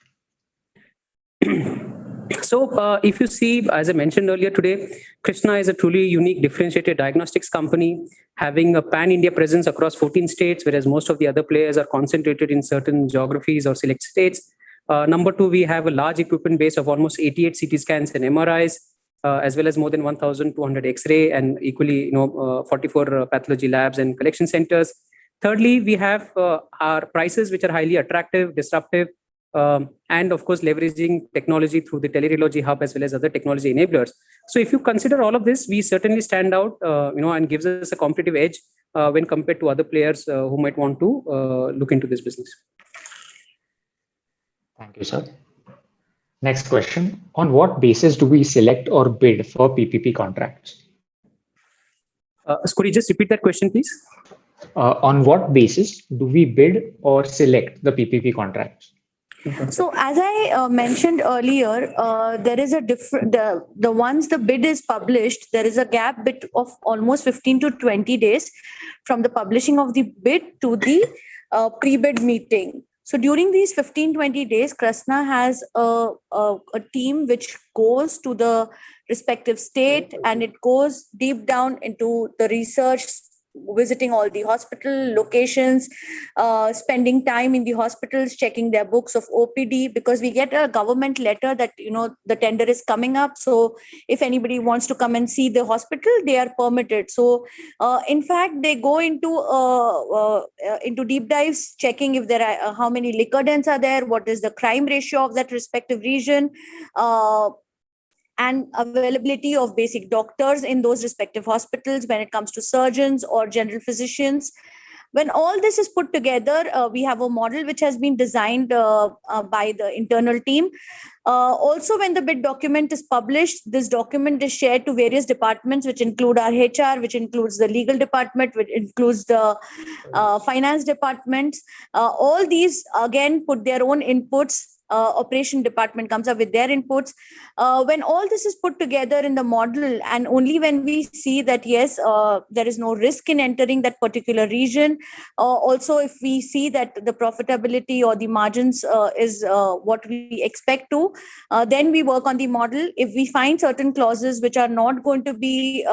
So if you see, as I mentioned earlier today, Krsnaa is a truly unique differentiated diagnostics company having a pan-India presence across 14 states, whereas most of the other players are concentrated in certain geographies or select states. Number two, we have a large equipment base of almost 88 CT scans and MRIs, as well as more than 1,200 X-ray and equally, 44 pathology labs and collection centers. Thirdly, we have our prices, which are highly attractive, disruptive, and of course, leveraging technology through the teleradiology hub as well as other technology enablers. So if you consider all of this, we certainly stand out, and gives us a competitive edge when compared to other players who might want to look into this business. Thank you, sir. Next question. On what basis do we select or bid for PPP contracts? Could you just repeat that question, please? On what basis do we bid or select the PPP contracts? So as I mentioned earlier, there is a different, the once the bid is published, there is a gap bit of almost 15 to 20 days from the publishing of the bid to the pre-bid meeting. So during these 15-20 days, Krsnaa has a team which goes to the respective state and it goes deep down into the research, visiting all the hospital locations, spending time in the hospitals, checking their books of OPD, because we get a government letter that, the tender is coming up. So if anybody wants to come and see the hospital, they are permitted. So in fact, they go into deep dives, checking if there are how many liquor dens are there, what is the crime ratio of that respective region, and availability of basic doctors in those respective hospitals when it comes to surgeons or general physicians. When all this is put together, we have a model which has been designed by the internal team. Also, when the bid document is published, this document is shared to various departments, which include our HR, which includes the legal department, which includes the finance departments. All these, again, put their own inputs. Operation department comes up with their inputs. When all this is put together in the model, and only when we see that, yes, there is no risk in entering that particular region, also if we see that the profitability or the margins is what we expect to, then we work on the model. If we find certain clauses which are not going to be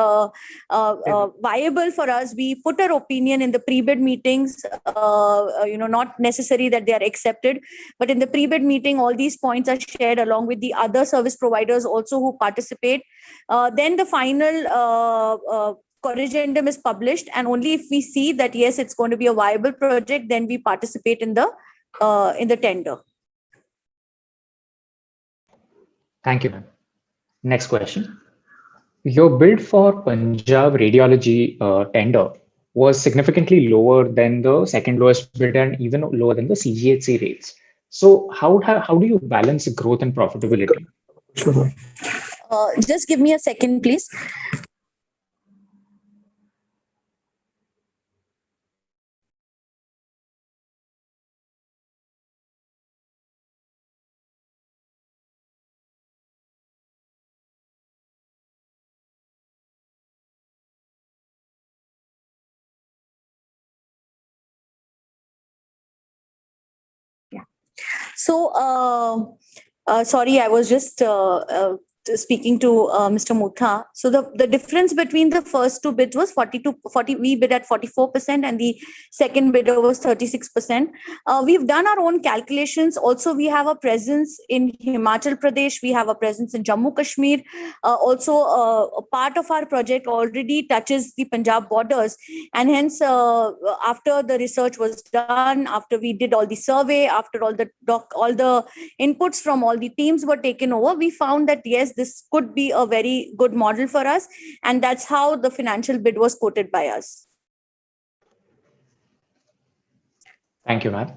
viable for us, we put our opinion in the pre-bid meetings, not necessary that they are accepted, but in the pre-bid meeting, all these points are shared along with the other service providers also who participate. Then the final corrigendum is published, and only if we see that, yes, it's going to be a viable project, then we participate in the tender. Thank you, ma'am. Next question. Your bid for Punjab radiology tender was significantly lower than the second lowest bid and even lower than the CGHC rates. So how do you balance growth and profitability? Just give me a second, please. So, sorry, I was just speaking to Mr. Mutha. So the difference between the first two bids was 40. We bid at 44% and the second bidder was 36%. We've done our own calculations. Also, we have a presence in Himachal Pradesh. We have a presence in Jammu Kashmir. Also, a part of our project already touches the Punjab borders. And hence, after the research was done, after we did all the survey, after all the inputs from all the teams were taken over, we found that, yes, this could be a very good model for us. And that's how the financial bid was quoted by us. Thank you, ma'am.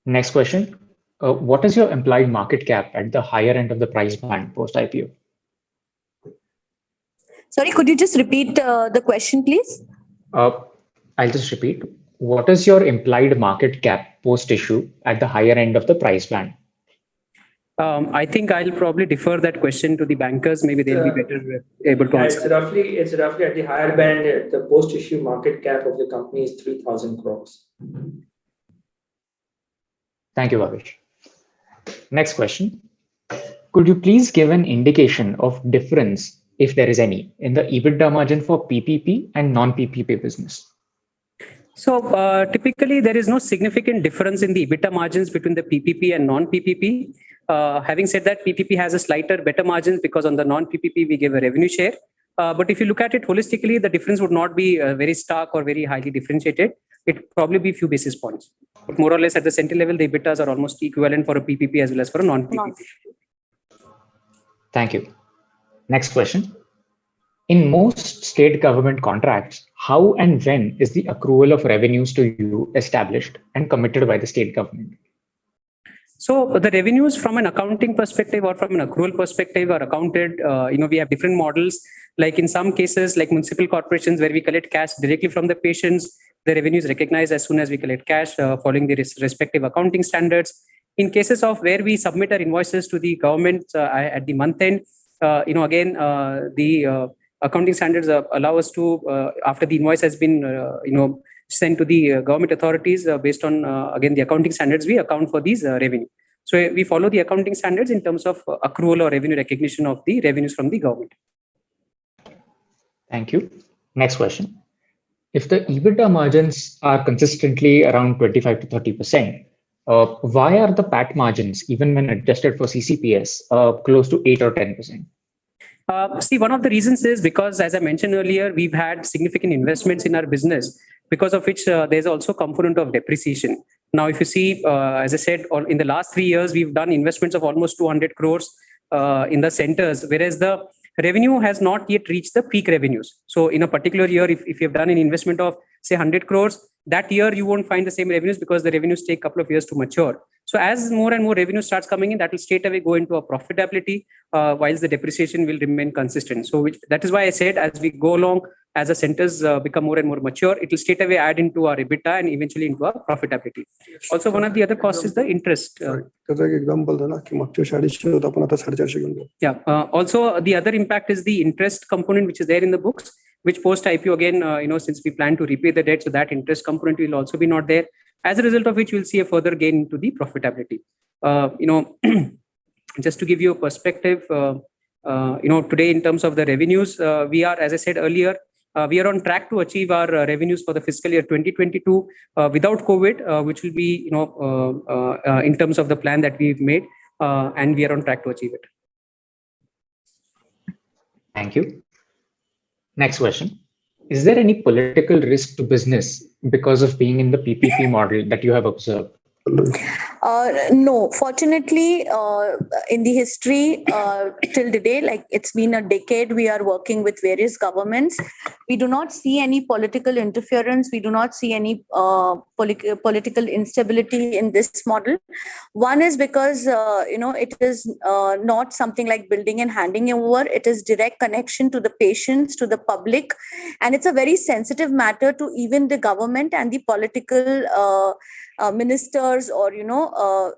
Next question. What is your implied market cap at the higher end of the price band post-IPO? Sorry, could you just repeat the question, please? I'll just repeat. What is your implied market cap post-issue at the higher end of the price band? I think I'll probably defer that question to the bankers. Maybe they'll be better able to answer. It's roughly at the higher band. The post-issue market cap of the company is 3,000 crores. Thank you, Bhavesh. Next question. Could you please give an indication of difference, if there is any, in the EBITDA margin for PPP and non-PPP business? So typically, there is no significant difference in the EBITDA margins between the PPP and non-PPP. Having said that, PPP has a slighter better margins because on the non-PPP we give a revenue share. But if you look at it holistically, the difference would not be very stark or very highly differentiated. It probably be few basis points. But more or less at the center level, the EBITDAs are almost equivalent for a PPP as well as for a non-PPP. Thank you. Next question. In most state government contracts, how and when is the accrual of revenues to you established and committed by the state government? So the revenues from an accounting perspective or from an accrual perspective are accounted, we have different models. Like in some cases, like municipal corporations where we collect cash directly from the patients, the revenue is recognized as soon as we collect cash following the respective accounting standards. In cases of where we submit our invoices to the government at the month end, the accounting standards allow us to, after the invoice has been, sent to the government authorities based on, again, the accounting standards, we account for these revenue. So we follow the accounting standards in terms of accrual or revenue recognition of the revenues from the government. Thank you. Next question. If the EBITDA margins are consistently around 25 to 30%, why are the PAT margins, even when adjusted for CCPS, close to 8 or 10%? One of the reasons is because, as I mentioned earlier, we've had significant investments in our business, because of which there's also a component of depreciation. Now, if you see, as I said, in the last 3 years, we've done investments of almost 200 crores in the centers, whereas the revenue has not yet reached the peak revenues. So in a particular year, if you've done an investment of, say, 100 crores, that year you won't find the same revenues because the revenues take a couple of years to mature. So as more and more revenue starts coming in, that will straight away go into a profitability, whilst the depreciation will remain consistent. So that is why I said, as we go along, as the centers become more and more mature, it will straight away add into our EBITDA and eventually into our profitability. Also, one of the other costs is the interest. Also, the other impact is the interest component, which is there in the books, which post IPO again, since we plan to repay the debt, so that interest component will also be not there. As a result of which, we'll see a further gain into the profitability. Just to give you a perspective, today in terms of the revenues, we are, as I said earlier, we are on track to achieve our revenues for the fiscal year 2022 without COVID, which will be, in terms of the plan that we've made, and we are on track to achieve it. Thank you. Next question. Is there any political risk to business because of being in the PPP model that you have observed? No, fortunately, in the history till today, like it's been a decade, we are working with various governments. We do not see any political interference. We do not see any political instability in this model. One is because, it is not something like building and handing over. It is direct connection to the patients, to the public. And it's a very sensitive matter to even the government and the political ministers or,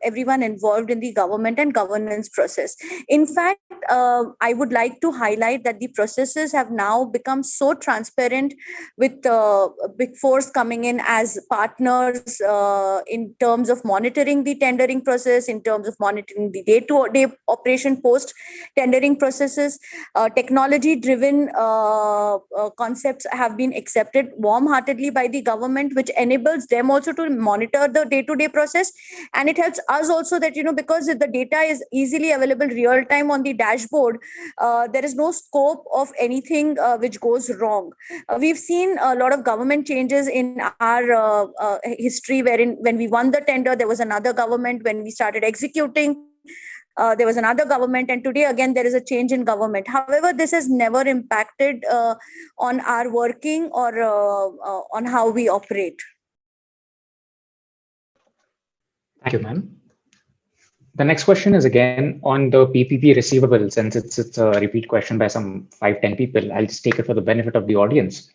everyone involved in the government and governance process. In fact, I would like to highlight that the processes have now become so transparent with Big Fours coming in as partners in terms of monitoring the tendering process, in terms of monitoring the day-to-day operation post-tendering processes. Technology-driven concepts have been accepted warm-heartedly by the government, which enables them also to monitor the day-to-day process. And it helps us also that, because the data is easily available real time on the dashboard, there is no scope of anything which goes wrong. We've seen a lot of government changes in our history, wherein when we won the tender, there was another government. When we started executing, there was another government, and today again there is a change in government. However, this has never impacted on our working or on how we operate. Thank you, ma'am. The next question is again on the PPP receivables, since it's a repeat question by some 5-10 people. I'll just take it for the benefit of the audience.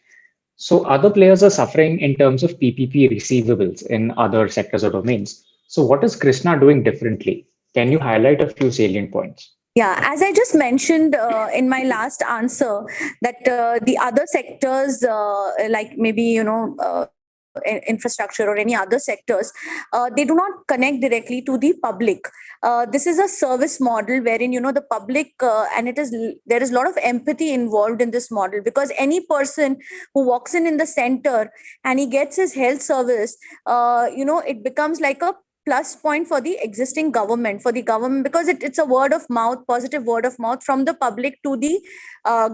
So other players are suffering in terms of PPP receivables in other sectors or domains. So what is Krsnaa doing differently? Can you highlight a few salient points? Yeah, as I just mentioned in my last answer, that the other sectors, like maybe, infrastructure or any other sectors, they do not connect directly to the public. This is a service model wherein, the public, and there is a lot of empathy involved in this model, because any person who walks in the center and he gets his health service, it becomes like a plus point for the existing government, because it's a word of mouth, positive word of mouth from the public to the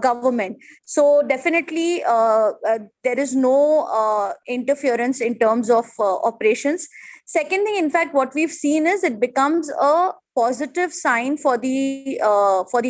government. So definitely there is no interference in terms of operations. Second thing, in fact, what we've seen is it becomes a positive sign for the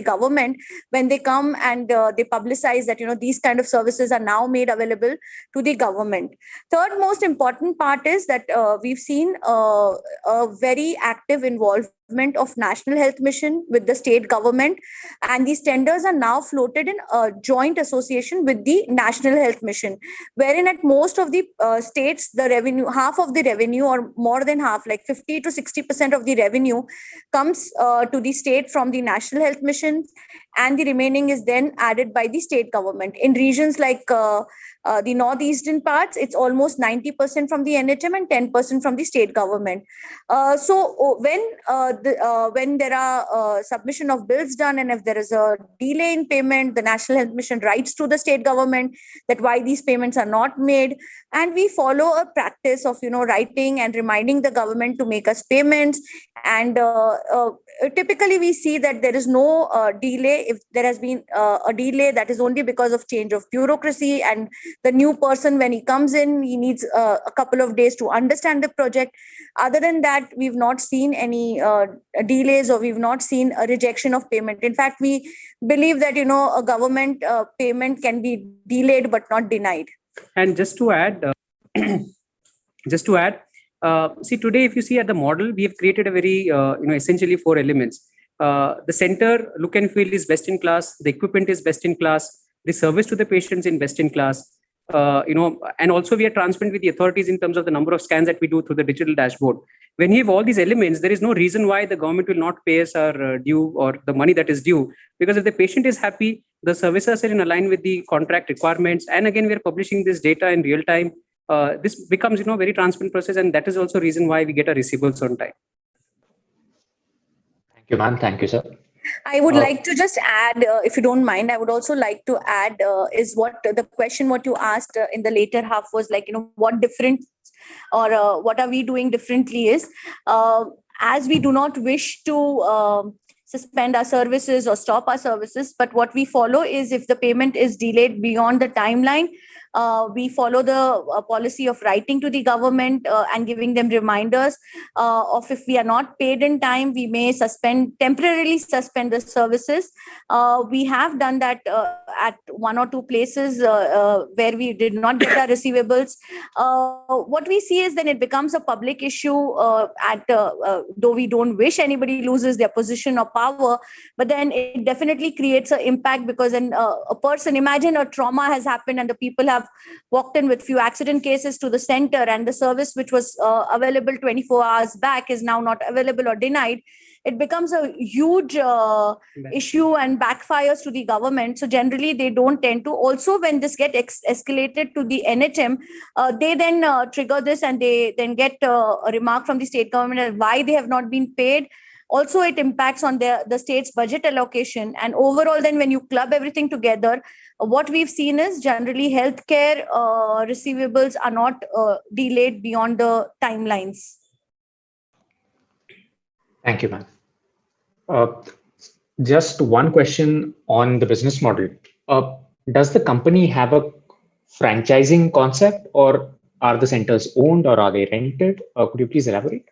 government when they come and they publicize that these kind of services are now made available to the government. Third most important part is that we've seen a very active involvement of National Health Mission with the state government, and these tenders are now floated in a joint association with the National Health Mission, wherein at most of the states, the revenue, half of the revenue or more than half, like 50 to 60% of the revenue comes to the state from the National Health Mission, and the remaining is then added by the state government. In regions like the northeastern parts, it's almost 90% from the NHM and 10% from the state government. So when there are submission of bills done, and if there is a delay in payment, the National Health Mission writes to the state government that why these payments are not made, and we follow a practice of writing and reminding the government to make us payments. And typically we see that there is no delay. If there has been a delay, that is only because of change of bureaucracy, and the new person, when he comes in, he needs a couple of days to understand the project. Other than that, we've not seen any delays, or we've not seen a rejection of payment. In fact, we believe that a government payment can be delayed but not denied. And just to add, see, today, if you see at the model, we have created a very, essentially 4 elements. The center look and feel is best in class. The equipment is best in class. The service to the patients in best in class. And also we are transparent with the authorities in terms of the number of scans that we do through the digital dashboard. When you have all these elements, there is no reason why the government will not pay us our due or the money that is due. Because if the patient is happy, the services are in line with the contract requirements. And again, we are publishing this data in real time. This becomes, very transparent process. And that is also reason why we get our receivables on time. Thank you, ma'am. Thank you, sir. I would like to just add, if you don't mind, I would also like to add is what the question what you asked in the later half was like, what different or what are we doing differently is, as we do not wish to suspend our services or stop our services, but what we follow is if the payment is delayed beyond the timeline, we follow the policy of writing to the government and giving them reminders of if we are not paid in time, we may temporarily suspend the services. We have done that at 1 or 2 places where we did not get our receivables. What we see is then it becomes a public issue though we don't wish anybody loses their position or power, but then it definitely creates an impact, because then a person, imagine a trauma has happened and the people have walked in with few accident cases to the center, and the service which was available 24 hours back is now not available or denied. It becomes a huge issue and backfires to the government. So generally they don't tend to. Also, when this gets escalated to the NHM, they then trigger this, and they then get a remark from the state government as why they have not been paid. Also, it impacts on the state's budget allocation. And overall, then when you club everything together, what we've seen is generally healthcare receivables are not delayed beyond the timelines. Thank you, ma'am. Just one question on the business model. Does the company have a franchising concept, or are the centers owned, or are they rented? Could you please elaborate?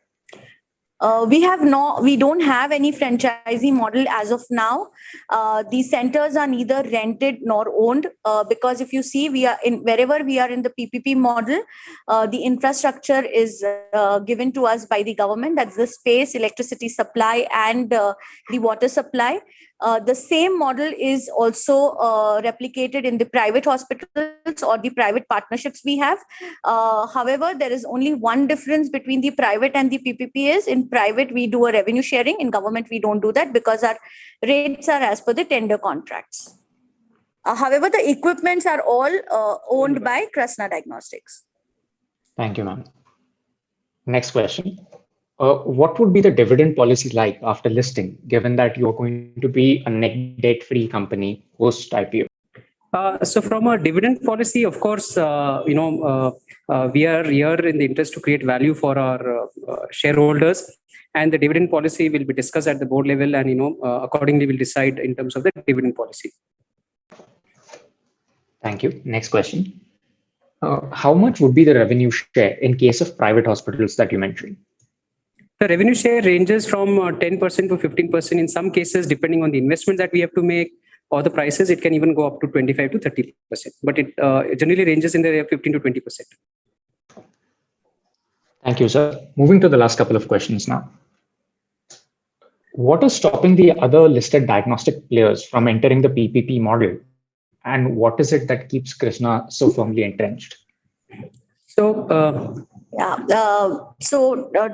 We don't have any franchisee model as of now. These centers are neither rented nor owned, because if you see, wherever we are in the PPP model, the infrastructure is given to us by the government. That's the space, electricity supply, and the water supply. The same model is also replicated in the private hospitals or the private partnerships we have. However, there is only one difference between the private and the PPP is in private, we do a revenue sharing. In government, we don't do that because our rates are as per the tender contracts. However, the equipments are all owned by Krsnaa Diagnostics. Thank you, ma'am. Next question. What would be the dividend policy like after listing, given that you're going to be a net debt-free company post IPO? So from a dividend policy, of course, we are here in the interest to create value for our shareholders, and the dividend policy will be discussed at the board level, and accordingly we'll decide in terms of the dividend policy. Thank you. Next question. How much would be the revenue share in case of private hospitals that you mentioned? The revenue share ranges from 10% to 15%. In some cases, depending on the investment that we have to make or the prices, it can even go up to 25 to 30%. But it generally ranges in the area of 15 to 20%. Thank you, sir. Moving to the last couple of questions now. What is stopping the other listed diagnostic players from entering the PPP model? And what is it that keeps Krsnaa so firmly entrenched? So,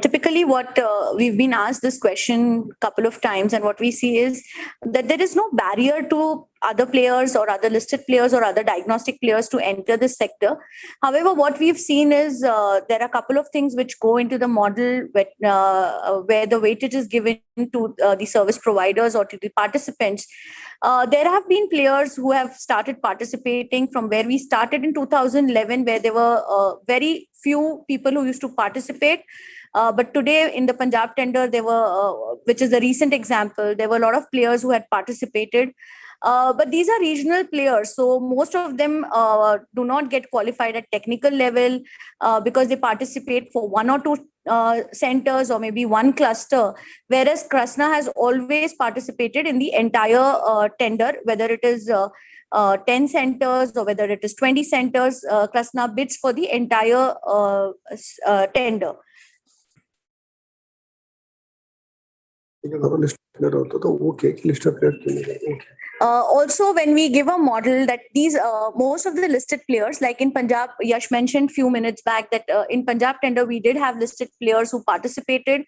typically what we've been asked this question a couple of times, and what we see is that there is no barrier to other players or other listed players or other diagnostic players to enter this sector. However, what we've seen is there are a couple of things which go into the model where the weightage is given to the service providers or to the participants. There have been players who have started participating from where we started in 2011, where there were very few people who used to participate. But today in the Punjab tender, there were, which is the recent example, there were a lot of players who had participated. But these are regional players, so most of them do not get qualified at technical level because they participate for one or two centers or maybe one cluster, whereas Krsnaa has always participated in the entire tender, whether it is 10 centers or whether it is 20 centers. Krsnaa bids for the entire tender. Also, when we give a model that these most of the listed players, like in Punjab, Yash mentioned few minutes back that in Punjab tender we did have listed players who participated.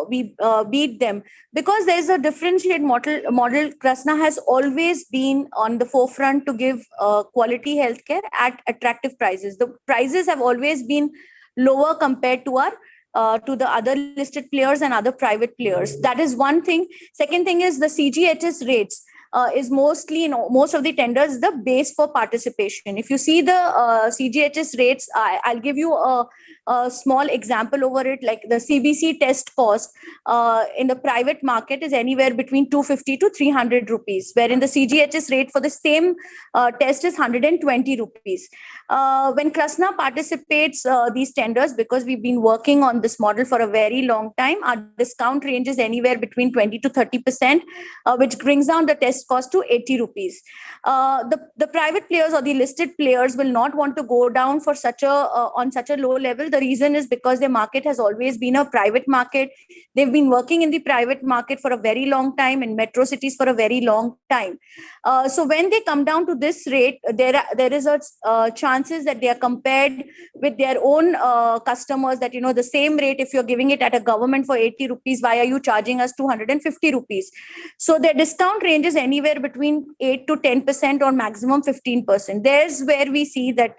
We beat them because there is a differentiated model. Krsnaa has always been on the forefront to give quality healthcare at attractive prices. The prices have always been lower compared to our to the other listed players and other private players. That is one thing. Second thing is the CGHS rates is mostly, most of the tenders, the base for participation. If you see the CGHS rates, I'll give you a small example over it. Like the CBC test cost in the private market is anywhere between 250 to 300 rupees, wherein the CGHS rate for the same test is 120 rupees. When Krsnaa participates these tenders, because we've been working on this model for a very long time, our discount range is anywhere between 20 to 30%, which brings down the test cost to 80 rupees. The private players or the listed players will not want to go down for such a on such a low level. The reason is because their market has always been a private market. They've been working in the private market for a very long time, in metro cities for a very long time. So when they come down to this rate, there is a chances that they are compared with their own customers, that the same rate, if you're giving it at a government for 80 rupees, why are you charging us 250 rupees? So their discount range is anywhere between 8 to 10% or maximum 15%. There's where we see that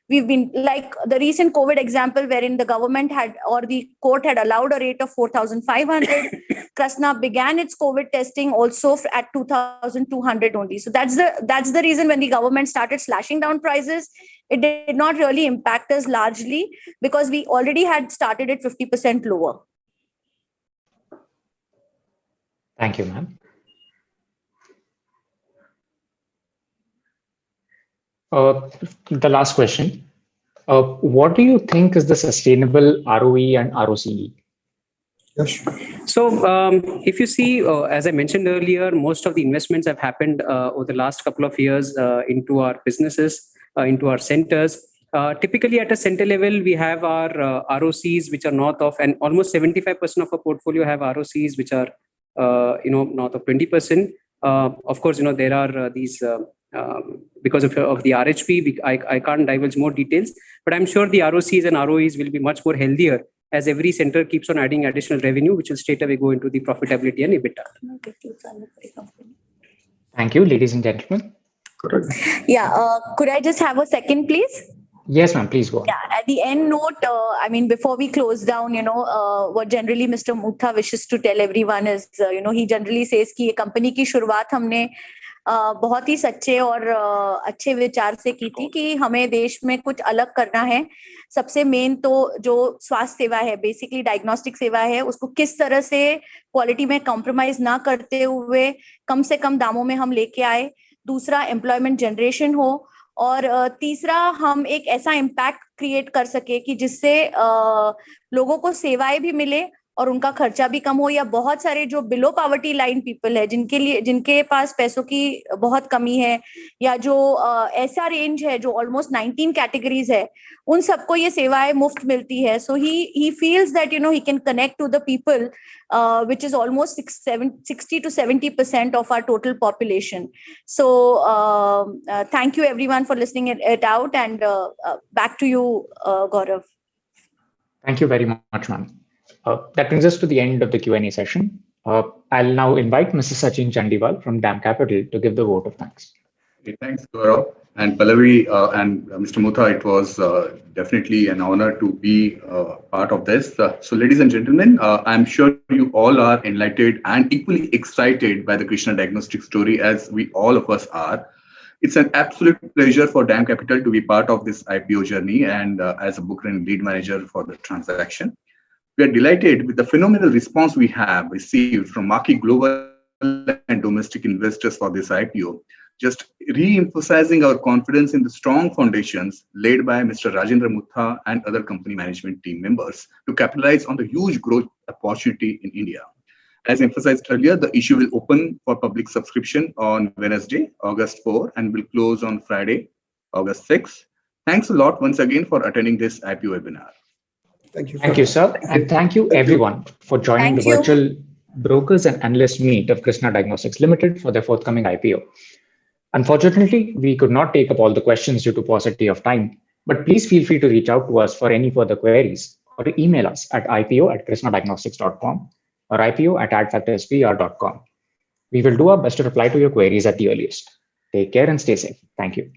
we've been like the recent COVID example, wherein the government had or the court had allowed a rate of 4,500. Krsnaa began its COVID testing also at 2,200 only. So that's the reason when the government started slashing down prices, it did not really impact us largely because we already had started at 50% lower. Thank you, ma'am. The last question. What do you think is the sustainable ROE and ROCE? Yes. So if you see, as I mentioned earlier, most of the investments have happened over the last couple of years into our businesses, into our centers. Typically at a center level, we have our ROCs, which are north of, and almost 75% of our portfolio have ROCs, which are, north of 20%. Of course, there are these, because of the RHP, I can't divulge more details, but I'm sure the ROCs and ROEs will be much more healthier as every center keeps on adding additional revenue, which will straight away go into the profitability and EBITDA. Thank you, ladies and gentlemen. Yeah, could I just have a second, please? Yes, ma'am, please go on. Yeah, at the end note, I mean, before we close down, what generally Mr. Mutha wishes to tell everyone is, he generally says कि ये company की शुरुआत हमने बहुत ही सच्चे और अच्छे विचार से की थी कि हमें देश में कुछ अलग करना है. सबसे मेन तो जो स्वास्थ्य सेवा है, बेसिकली डायग्नोस्टिक सेवा है, उसको किस तरह से क्वालिटी में कॉम्प्रोमाइज ना करते हुए कम से कम दामों में हम लेके आए. दूसरा, एम्प्लॉयमेंट जनरेशन हो. और तीसरा, हम एक ऐसा इम्पैक्ट क्रिएट कर सके कि जिससे लोगों को सेवाएं भी मिले और उनका खर्चा भी कम हो. या बहुत सारे जो बिलो पॉवर्टी लाइन पीपल है, जिनके पास पैसों की बहुत कमी है, या जो ऐसा रेंज है जो ऑलमोस्ट 19 कैटेगरीज है, उन सबको ये सेवाएं मुफ्त मिलती है. So he feels that he can connect to the people, which is almost 60 to 70% of our total population. So thank you everyone for listening it out, and back to you, Gaurav. Thank you very much, ma'am. That brings us to the end of the Q&A session. I'll now invite Mrs. Sachin Chandiwal from DAM Capital to give the vote of thanks. Okay, thanks, Gaurav. And Pallavi and Mr. Mutha, it was definitely an honor to be part of this. So ladies and gentlemen, I'm sure you all are enlightened and equally excited by the Krishna Diagnostics story as we all of us are. It's an absolute pleasure for DAM Capital to be part of this IPO journey and as a book and lead manager for the transaction. We are delighted with the phenomenal response we have received from marquee global and domestic investors for this IPO, just re-emphasizing our confidence in the strong foundations laid by Mr. Rajendra Mutha and other company management team members to capitalize on the huge growth opportunity in India. As emphasized earlier, the issue will open for public subscription on Wednesday, August 4, and will close on Friday, August 6. Thanks a lot once again for attending this IPO webinar. Thank you. Thank you, sir. And thank you everyone for joining the virtual brokers and analyst meet of Krishna Diagnostics Limited for their forthcoming IPO. Unfortunately, we could not take up all the questions due to paucity of time, but please feel free to reach out to us for any further queries or email us at ipo@krishnadiagnostics.com or ipo@adfactorspr.com. We will do our best to reply to your queries at the earliest. Take care and stay safe. Thank you.